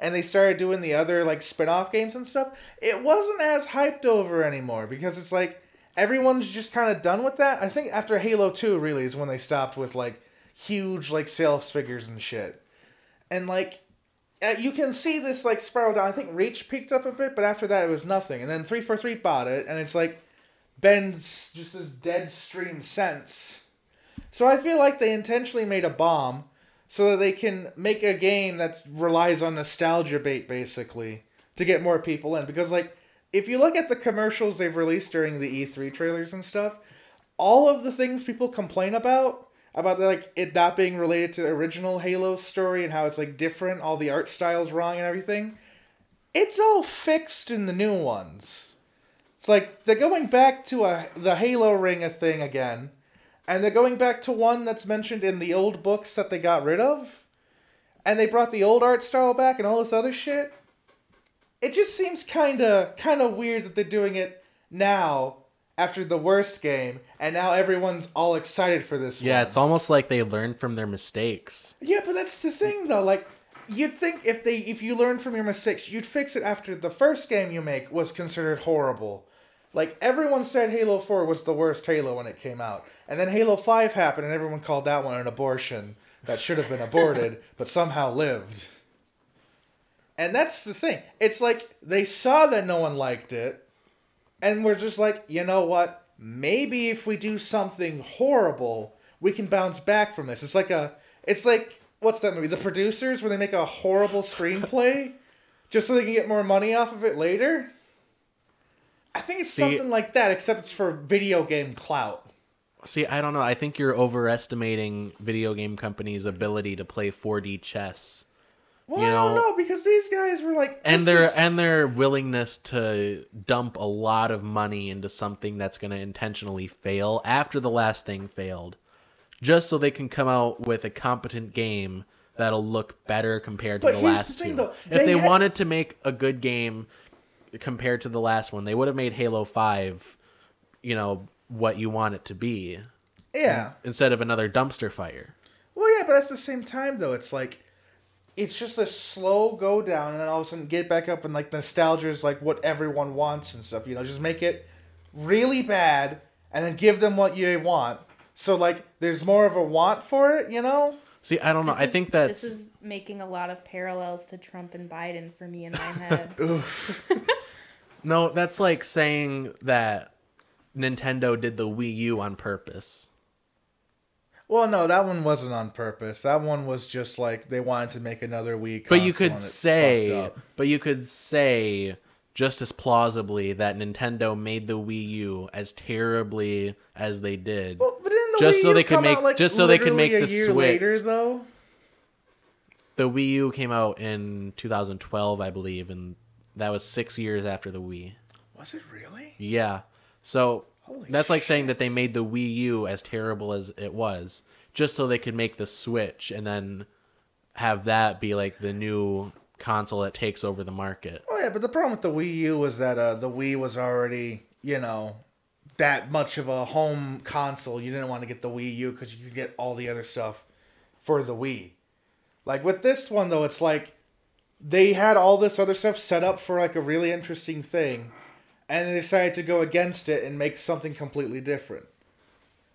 and they started doing the other, like, spin-off games and stuff, it wasn't as hyped over anymore. Because it's, like, everyone's just kind of done with that. I think after Halo 2, really, is when they stopped with, like, huge, like, sales figures and shit. And, like, you can see this, like, spiral down. I think Reach peaked up a bit, but after that, it was nothing. And then 343 bought it, and it's, like, been just this dead stream since. So I feel like they intentionally made a bomb so that they can make a game that relies on nostalgia bait, basically, to get more people in. Because, like, if you look at the commercials they've released during the E3 trailers and stuff, all of the things people complain about like it not being related to the original Halo story and how it's, like, different, all the art style's wrong and everything, it's all fixed in the new ones. It's like they're going back to the Halo ring thing again, and they're going back to one that's mentioned in the old books that they got rid of, and they brought the old art style back and all this other shit. It just seems kind of weird that they're doing it now after the worst game, and now everyone's all excited for this one.
Yeah, it's almost like they learned from their mistakes.
Yeah, but that's the thing, though. Like, you'd think if you learn from your mistakes, you'd fix it after the first game you make was considered horrible. Like, everyone said Halo 4 was the worst Halo when it came out. And then Halo 5 happened, and everyone called that one an abortion that should have been aborted, but somehow lived. And that's the thing. It's like, they saw that no one liked it, and we're just like, you know what? Maybe if we do something horrible, we can bounce back from this. It's like, what's that movie? The Producers, where they make a horrible screenplay just so they can get more money off of it later? I think it's something like that, except it's for video game clout.
See, I don't know. I think you're overestimating video game companies' ability to play 4D chess.
Well, I don't know, because these guys were like...
And their willingness to dump a lot of money into something that's going to intentionally fail after the last thing failed, just so they can come out with a competent game that'll look better compared to the last two.
Though,
if they wanted to make a good game compared to the last one, they would have made Halo 5, what you want it to be.
Yeah.
Instead of another dumpster fire.
Well, yeah, but at the same time, though, it's like... It's just a slow go down, and then all of a sudden get back up, and, like, nostalgia is, like, what everyone wants and stuff, just make it really bad, and then give them what you want. So, like, there's more of a want for it,
See, I don't know. I think that
this is making a lot of parallels to Trump and Biden for me in my head.
No, that's like saying that Nintendo did the Wii U on purpose.
Well, no, that one wasn't on purpose. That one was just like they wanted to make another Wii console.
But you could say just as plausibly that Nintendo made the Wii U as terribly as they did.
Well, but didn't the
just
Wii
so
U
they could
come
make
out, like,
just so they could
literally
make
a
the
year
Switch.
later, though?
The Wii U came out in 2012, I believe, and that was 6 years after the Wii.
Was it really?
Yeah. So
Holy
that's like saying
shit.
that they made the Wii U as terrible as it was, just so they could make the Switch and then have that be like the new console that takes over the market.
Oh, yeah, but the problem with the Wii U was that the Wii was already, that much of a home console. You didn't want to get the Wii U because you could get all the other stuff for the Wii. Like, with this one, though, it's like they had all this other stuff set up for, like, a really interesting thing, and they decided to go against it and make something completely different.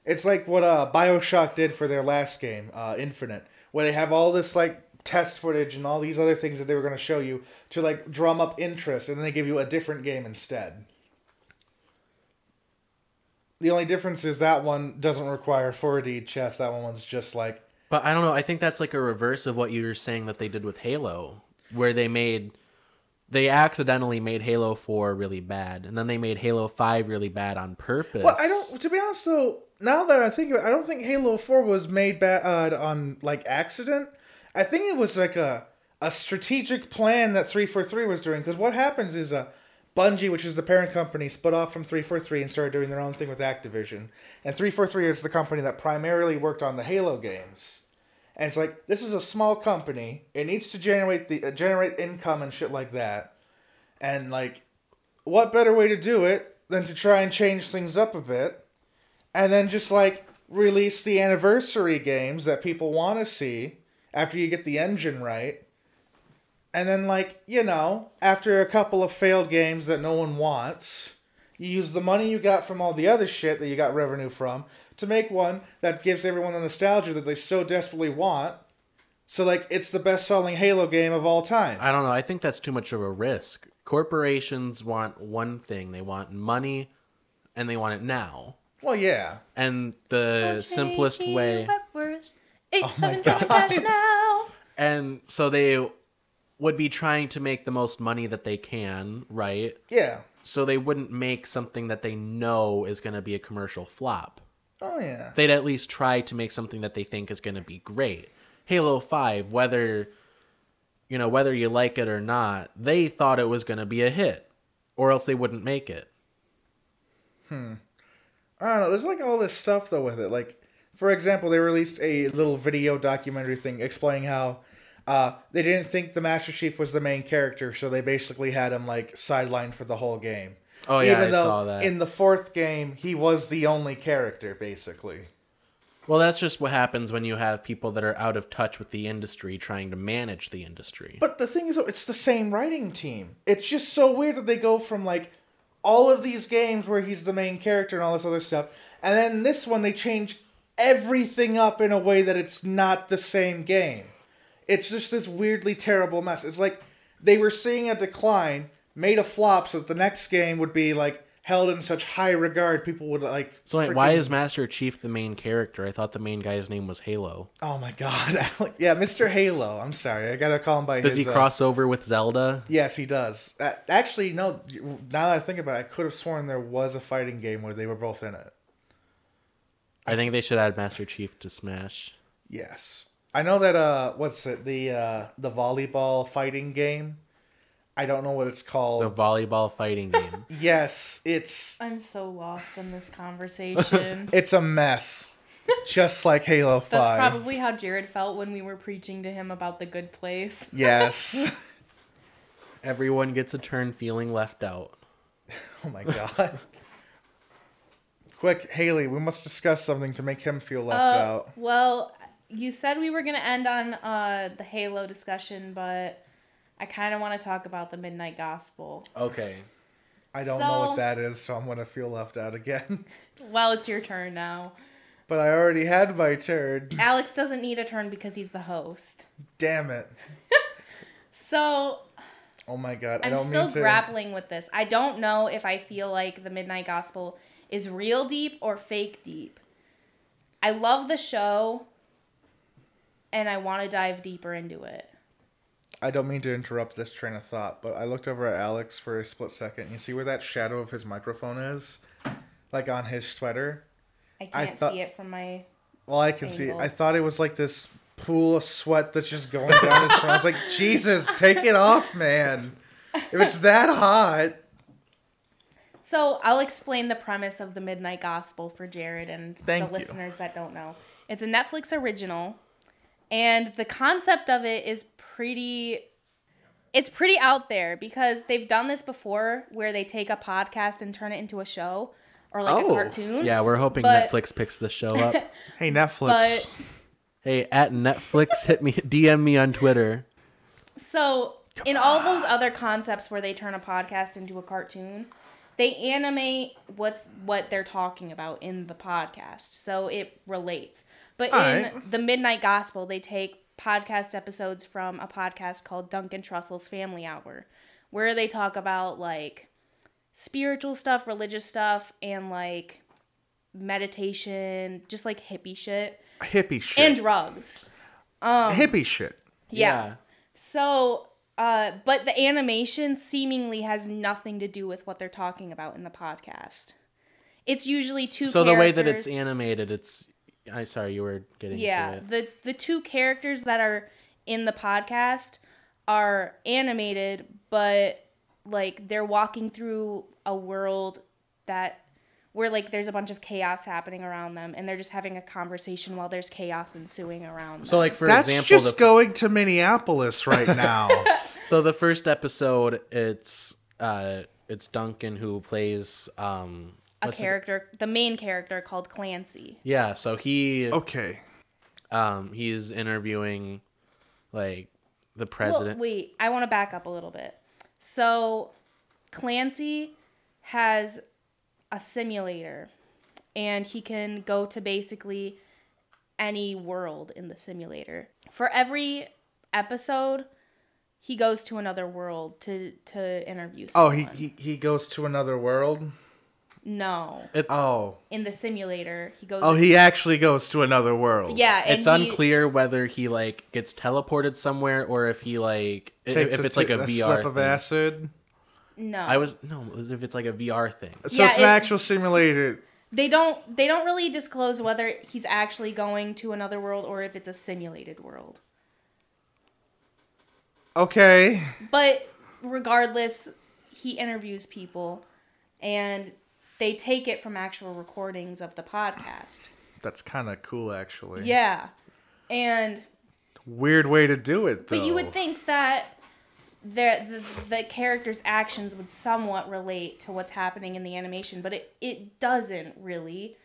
It's like what BioShock did for their last game, Infinite, where they have all this, like, test footage and all these other things that they were going to show you to, like, drum up interest, and then they give you a different game instead. The only difference is that one doesn't require 4D chess. That one's just like...
But I don't know. I think that's like a reverse of what you were saying that they did with Halo, where they accidentally made Halo 4 really bad, and then they made Halo 5 really bad on purpose.
Well, to be honest, though, now that I think of it, I don't think Halo 4 was made bad on, like, accident. I think it was like a strategic plan that 343 was doing, because what happens is Bungie, which is the parent company, split off from 343 and started doing their own thing with Activision. And 343 is the company that primarily worked on the Halo games. And it's like, this is a small company. It needs to generate income and shit like that. And, like, what better way to do it than to try and change things up a bit, and then just, like, release the anniversary games that people want to see after you get the engine right. And then, like, after a couple of failed games that no one wants, you use the money you got from all the other shit that you got revenue from to make one that gives everyone the nostalgia that they so desperately want. So, like, it's the best-selling Halo game of all time.
I don't know. I think that's too much of a risk. Corporations want one thing. They want money, and they want it now.
Well, yeah.
And the simplest way...
Oh, my God.
Now.
And so they would be trying to make the most money that they can, right?
Yeah.
So they wouldn't make something that they know is going to be a commercial flop.
Oh, yeah.
They'd at least try to make something that they think is going to be great. Halo 5, whether you like it or not, they thought it was going to be a hit, or else they wouldn't make it.
I don't know. There's, like, all this stuff, though, with it. Like, for example, they released a little video documentary thing explaining how they didn't think the Master Chief was the main character, so they basically had him, like, sidelined for the whole game.
Oh, yeah,
Even though
saw that.
in the fourth game, he was the only character, basically.
Well, that's just what happens when you have people that are out of touch with the industry trying to manage the industry.
But the thing is, it's the same writing team. It's just so weird that they go from, like, all of these games where he's the main character and all this other stuff, and then this one they change everything up in a way that it's not the same game. It's just this weirdly terrible mess. It's like they were seeing a decline, made a flop so that the next game would be, like, held in such high regard, people would, like...
So wait, why is Master Chief the main character? I thought the main guy's name was Halo.
Oh my god. Yeah, Mr. Halo. I'm sorry. I gotta call him by
Does he cross over with Zelda?
Yes, he does. Actually, no, now that I think about it, I could have sworn there was a fighting game where they were both in it.
I think they should add Master Chief to Smash.
Yes. I know that, what's it, the volleyball fighting game? I don't know what it's called.
The volleyball fighting game.
Yes, it's...
I'm so lost in this conversation.
It's a mess. Just like Halo 5.
That's probably how Jared felt when we were preaching to him about The Good Place.
Yes.
Everyone gets a turn feeling left out.
Oh my god. Quick, Haley, we must discuss something to make him feel left out.
Well, you said we were going to end on the Halo discussion, but I kind of want to talk about the Midnight Gospel.
Okay.
I don't know what that is, so I'm going to feel left out again.
Well, it's your turn now.
But I already had my turn.
Alex doesn't need a turn because he's the host.
Damn it.
So...
Oh my god,
I'm still grappling with this. I don't know if I feel like the Midnight Gospel is real deep or fake deep. I love the show, and I want to dive deeper into it.
I don't mean to interrupt this train of thought, but I looked over at Alex for a split second. You see where that shadow of his microphone is? Like on his sweater?
I can't see it from my
Well, I can see it.
angle.
I thought it was like this pool of sweat that's just going down his front. I was like, Jesus, take it off, man. If it's that hot.
So I'll explain the premise of the Midnight Gospel for Jared and
Thank
the
you.
listeners that don't know. It's a Netflix original, and the concept of it is pretty out there because they've done this before where they take a podcast and turn it into a show or like a cartoon.
Yeah, we're hoping
But-
Netflix picks the show up.
Hey, Netflix.
But
Hey, at Netflix, DM me on Twitter.
so in all those other concepts where they turn a podcast into a cartoon, they animate what they're talking about in the podcast, so it relates. But in the Midnight Gospel, they take podcast episodes from a podcast called Duncan Trussell's Family Hour, where they talk about like spiritual stuff, religious stuff, and like meditation, just like hippie shit
Hippie shit.
and drugs.
Hippie shit.
Yeah. So, but the animation seemingly has nothing to do with what they're talking about in the podcast. It's usually two
So
characters.
the way that it's animated, it's... I'm sorry, you were getting to it.
The two characters that are in the podcast are animated, but like they're walking through a world where like there's a bunch of chaos happening around them, and they're just having a conversation while there's chaos ensuing around them.
So like for
That's
example...
just going to Minneapolis right now.
So the first episode, it's Duncan who plays...
the main character called Clancy.
Yeah, so he...
Okay.
He's interviewing, like, the president.
Well, wait, I want to back up a little bit. So, Clancy has a simulator, and he can go to basically any world in the simulator. For every episode, he goes to another world to interview someone.
Oh, he goes to another world?
No. In the simulator, he goes...
Oh, he actually goes to another world.
Yeah, and
It's unclear whether he, like, gets teleported somewhere or if he, like...
Takes
if it's, like, a VR
slip of
thing.
acid.
No.
If it's, like, a VR thing.
So
Yeah,
it's an actual simulated...
They don't really disclose whether he's actually going to another world or if it's a simulated world.
Okay.
But regardless, he interviews people, and they take it from actual recordings of the podcast.
That's kind of cool, actually.
Yeah. And...
Weird way to do it, though.
But you would think that the character's actions would somewhat relate to what's happening in the animation, but it doesn't really.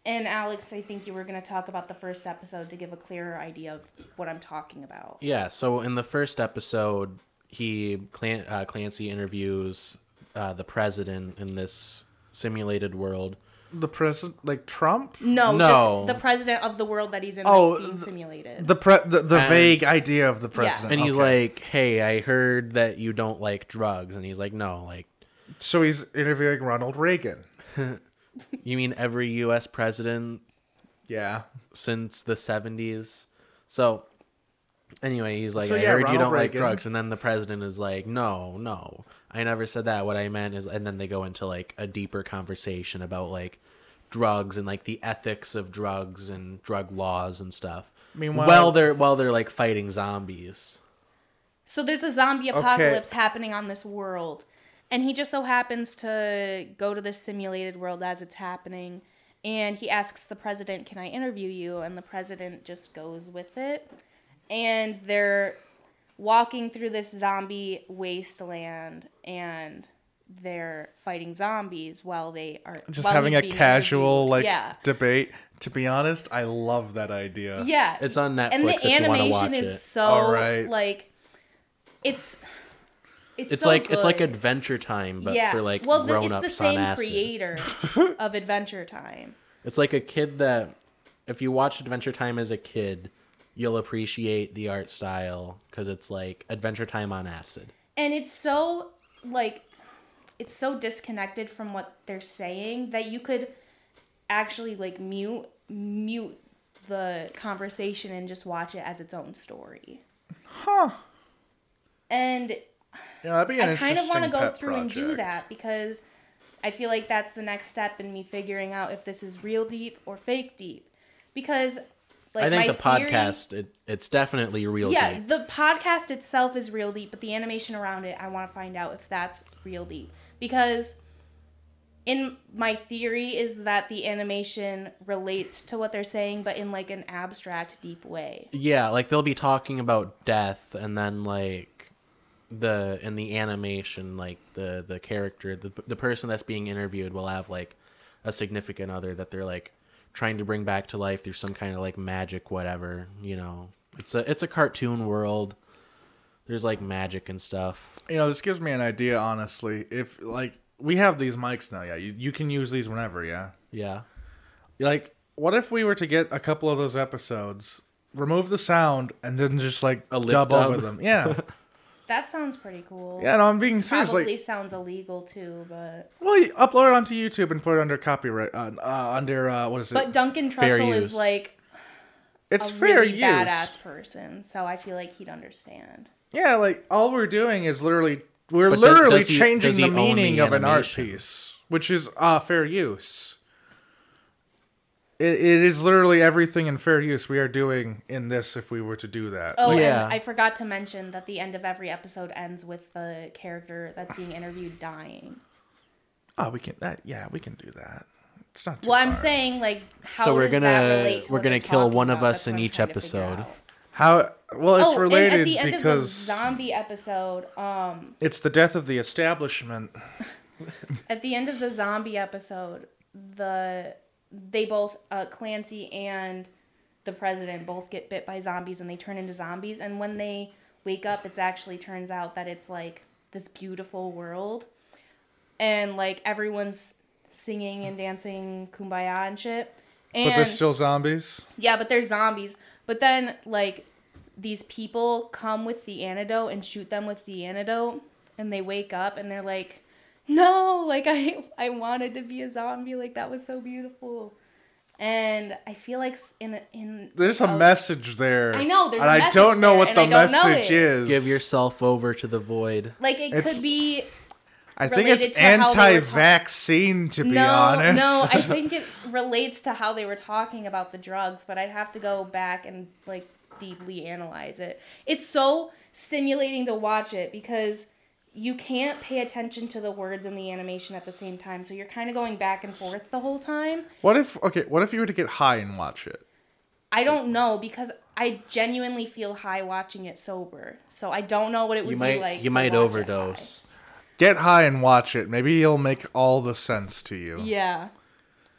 And Alex, I think you were going to talk about the first episode to give a clearer idea of what I'm talking about.
Yeah, so in the first episode, Clancy interviews the president in this simulated world.
The president, like Trump?
No,
No.
just the president of the world that he's in that's being simulated.
The vague idea of the president.
And he's
Okay.
like, hey, I heard that you don't like drugs. And he's like, no, like...
So he's interviewing Ronald Reagan.
You mean every U.S. president
Yeah.
since the 70s? So, anyway, he's like,
So,
I
yeah,
heard you
Ronald
don't like
Reagan.
drugs. And then the president is like, no, I never said that. What I meant is... And then they go into, like, a deeper conversation about, like, drugs and, like, the ethics of drugs and drug laws and stuff.
Meanwhile...
While they're, like, fighting zombies.
So there's a zombie apocalypse happening on this world. And he just so happens to go to this simulated world as it's happening. And he asks the president, can I interview you? And the president just goes with it. And they're walking through this zombie wasteland. And they're fighting zombies while they are...
Just
while
having
he's
a
being
casual,
interviewed.
like, debate. To be honest, I love that idea.
Yeah.
It's on Netflix
and the
if you want to
animation
watch
is
it.
so,
All right.
like... It's
so
like
it's Adventure Time, but for like grown-ups
it's the
on
same
acid.
creator of Adventure Time.
It's like a kid that, if you watch Adventure Time as a kid, you'll appreciate the art style because it's like Adventure Time on acid.
And it's so disconnected from what they're saying that you could actually like mute the conversation and just watch it as its own story.
Huh.
And
Yeah, that'd be an
I kind of
want to
go through and do that because I feel like that's the next step in me figuring out if this is real deep or fake deep. Because, like,
I think the
theory,
podcast, it's definitely real
yeah,
deep.
the podcast itself is real deep, but the animation around it, I want to find out if that's real deep. Because in my theory is that the animation relates to what they're saying, but in like an abstract, deep way.
Yeah, like they'll be talking about death, and then like in the animation, like the character, the person that's being interviewed will have like a significant other that they're like trying to bring back to life through some kind of like magic, whatever. You know, it's a cartoon world. There's like magic and stuff.
You know, this gives me an idea, honestly. If like we have these mics now, yeah, you can use these whenever, yeah.
Yeah.
Like, what if we were to get a couple of those episodes, remove the sound, and then just like
A lip
dub over
dub.
them? Yeah.
That sounds pretty cool.
Yeah, no, I'm being serious.
Probably
Like,
sounds illegal too, but
well, you upload it onto YouTube and put it under copyright. Under what is it?
but Duncan
Fair
Trussell
use.
is like
It's
a
fair
really
use.
badass person, so I feel like he'd understand.
Yeah, like all we're doing is literally
But does he
changing the
own
meaning
the
of an art
animation?
piece, which is fair use. It is literally everything in fair use we are doing in this if we were to do that.
Oh,
Yeah.
and I forgot to mention that the end of every episode ends with the character that's being interviewed dying.
Oh, we can we can do that. It's not too
Well, I'm
hard.
saying like how
So we're
does that
gonna-
relate to
we're
what
gonna
they're
kill
talking
one of
about?
us
That's
in
what I'm
each
trying to figure
episode.
out.
How well it's
And
related
at the end of the
because
zombie episode,
it's the death of the establishment.
at the end of the zombie episode, they both Clancy and the president both get bit by zombies and they turn into zombies, and when they wake up, it actually turns out that it's like this beautiful world, and like everyone's singing and dancing kumbaya and shit. And
But they're still zombies.
yeah, but they're zombies. But then, like, these people come with the antidote and shoot them with the antidote, and they wake up and they're like, no, like, I wanted to be a zombie. Like, that was so beautiful. And I feel like
There's a message there.
I know, there's
and
a
I
message
don't know
there,
what
and
the
I don't know
message
it.
is.
Give yourself over to the void.
Like, it
It's-
could be...
I think
related
it's
to how they were
anti-vaccine, to be honest.
No, I think it relates to how they were talking about the drugs, but I'd have to go back and, like, deeply analyze it. It's so stimulating to watch it because you can't pay attention to the words and the animation at the same time, so you're kind of going back and forth the whole time.
What if you were to get high and watch it?
I don't know because I genuinely feel high watching it sober, so I don't know what it would be like.
You
to
might
watch it
overdose.
Get high and watch it. Maybe it'll make all the sense to you.
high.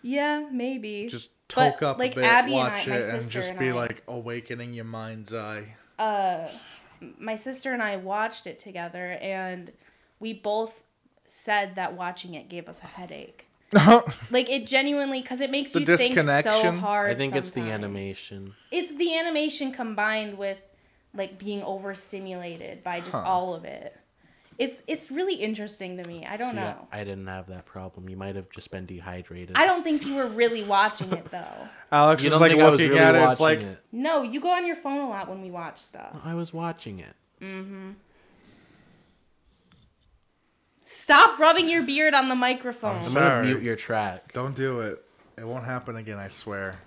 Yeah, maybe.
Just
But,
toke up
like,
a bit,
Abby and
watch
my
it, and
sister
just
and
be
I-
like awakening your mind's eye.
My sister and I watched it together, and we both said that watching it gave us a headache. Like, it genuinely, because it makes
The
you think so
disconnection?
hard.
I think it's the
sometimes.
animation.
It's the animation combined with, like, being overstimulated by just all of it. It's really interesting to me. I don't
See,
know.
I didn't have that problem. You might have just been dehydrated.
I don't think you were really watching it, though.
Alex
You
is
don't
like
think I was
looking
really
at it.
watching
It's like
it?
No, you go on your phone a lot when we watch stuff.
I was watching it.
Stop rubbing your beard on the microphone.
I'm
Sorry.
gonna mute your track.
don't do it. It won't happen again. I swear.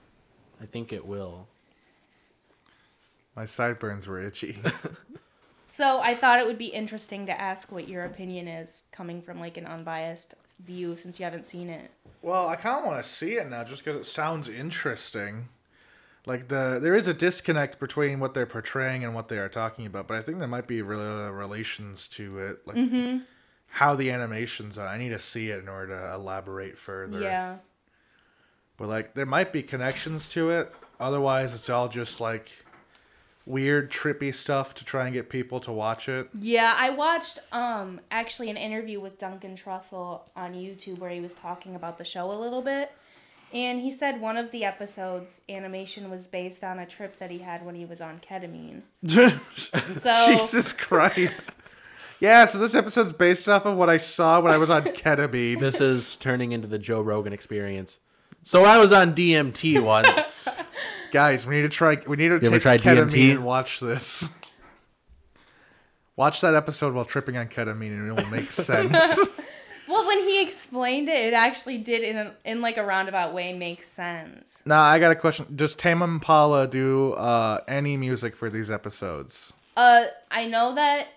I think it will.
My sideburns were itchy.
So I thought it would be interesting to ask what your opinion is coming from like an unbiased view since you haven't seen it.
Well, I kind of want to see it now just because it sounds interesting. Like there is a disconnect between what they're portraying and what they are talking about, but I think there might be relations to it, like how the animations are. I need to see it in order to elaborate further.
Yeah.
But like there might be connections to it. Otherwise, it's all just like weird, trippy stuff to try and get people to watch it.
Yeah, I watched actually an interview with Duncan Trussell on YouTube where he was talking about the show a little bit. And he said one of the episodes animation was based on a trip that he had when he was on ketamine. So
Jesus Christ. Yeah, so this episode's based off of what I saw when I was on ketamine.
This is turning into the Joe Rogan experience. So I was on DMT once.
Guys, we need to
ever
take
tried
ketamine
DMT?
and watch this. Watch that episode while tripping on ketamine and it will make sense.
Well, when he explained it, it actually did in like a roundabout way make sense.
Now, I got a question. Does Tame Impala do any music for these episodes?
I know that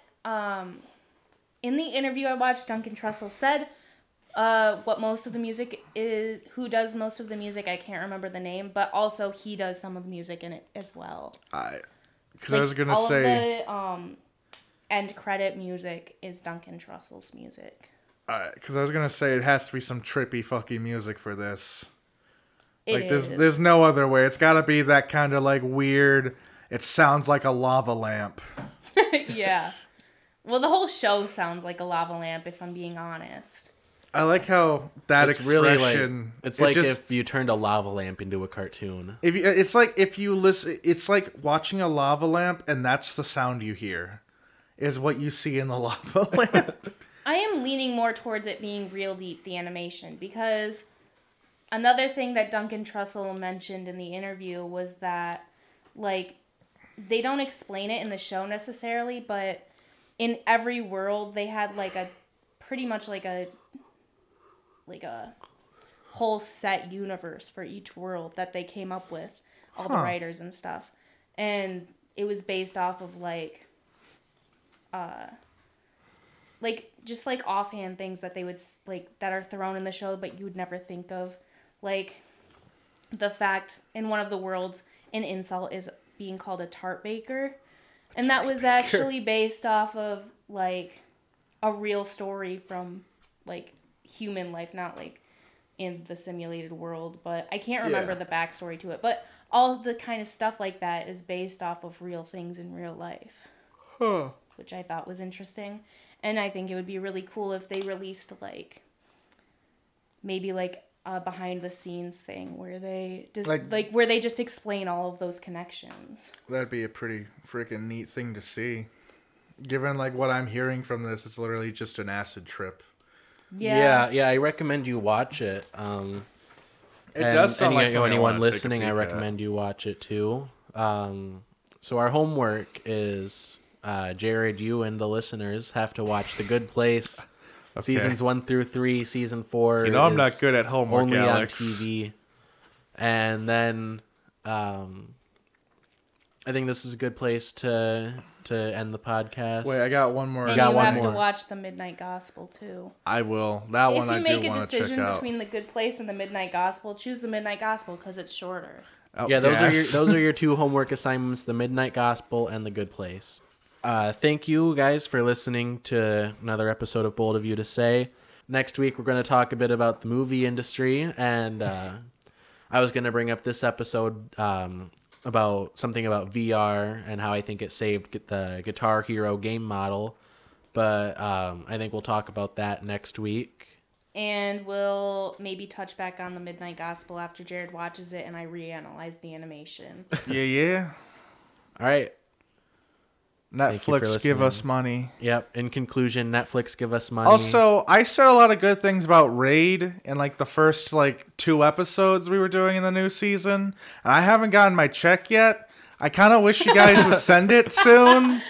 in the interview I watched, Duncan Trussell said what most of the music is, who does most of the music, I can't remember the name, but also he does some of the music in it as well.
Because I was going to say...
all of the end credit music is Duncan Trussell's music.
Because I was going to say it has to be some trippy fucking music for this.
It
is. There's no other way. It's got to be that kind of like weird, it sounds like a lava lamp.
Yeah. Well, the whole show sounds like a lava lamp, if I'm being honest.
I like how that
it's
expression...
Really it's like if you turned a lava lamp into a cartoon.
It's like if you listen... It's like watching a lava lamp and that's the sound you hear. Is what you see in the lava lamp.
I am leaning more towards it being real deep, the animation, because another thing that Duncan Trussell mentioned in the interview was that, like, they don't explain it in the show necessarily, but in every world they had like a pretty much like a whole set universe for each world that they came up with, all the writers and stuff. And it was based off of like just like offhand things that they would like that are thrown in the show but you would never think of, like the fact in one of the worlds an insult is being called a tart baker, and that was actually based off of like a real story from like human life, not like in the simulated world, but I can't remember the backstory to it, but all the kind of stuff like that is based off of real things in real life. Which I thought was interesting. And I think it would be really cool if they released, like, maybe, like, a behind-the-scenes thing where they just, where they just explain all of those connections.
That'd be a pretty freaking neat thing to see. Given, like, what I'm hearing from this, it's literally just an acid trip.
Yeah, I recommend you watch it.
It does sound like
anyone listening, I recommend you watch it, too. So our homework is... Jared, you and the listeners have to watch The Good Place. Okay. Seasons 1 through 3, season 4.
You know I'm not good at homework,
only
Alex.
on TV. And then I think this is a good place to end the podcast.
Wait, I got one more.
And you have to watch The Midnight Gospel, too.
I will. That one I do want to check out. If you make a decision
between The Good Place and The Midnight Gospel, choose The Midnight Gospel because it's shorter.
Oh, yeah, those are your two homework assignments, The Midnight Gospel and The Good Place. Thank you guys for listening to another episode of Bold of You to Say. Next week we're going to talk a bit about the movie industry, and I was going to bring up this episode about something about VR and how I think it saved the Guitar Hero game model, but I think we'll talk about that next week.
And we'll maybe touch back on The Midnight Gospel after Jared watches it and I reanalyze the animation.
Yeah.
All right.
Netflix, give us money.
Yep. In conclusion, Netflix, give us money.
Also, I said a lot of good things about Raid in like the first like 2 episodes we were doing in the new season. And I haven't gotten my check yet. I kind of wish you guys would send it soon.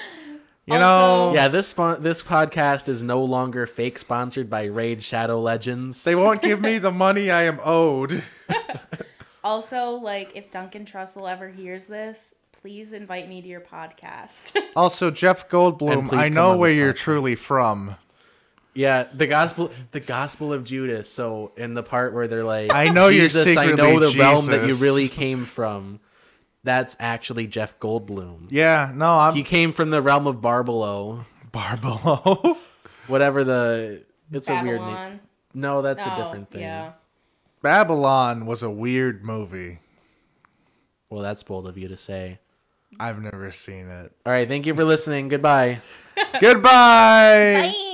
You know?
Yeah, this podcast is no longer fake sponsored by Raid Shadow Legends.
They won't give me the money I am owed.
Also, like, if Duncan Trussell ever hears this, please invite me to your podcast.
Also, Jeff Goldblum, I know where you're truly from.
Yeah, the gospel of Judas. So in the part where they're like,
I know
Jesus,
you're secretly
I know the
Jesus.
realm that you really came from. That's actually Jeff Goldblum.
Yeah, no,
he came from the realm of Barbelo. Whatever it's
Babylon.
A weird name. No, that's a different thing.
Yeah.
Babylon was a weird movie.
Well, that's bold of you to say.
I've never seen it.
All right, thank you for listening. Goodbye.
Goodbye.
Bye.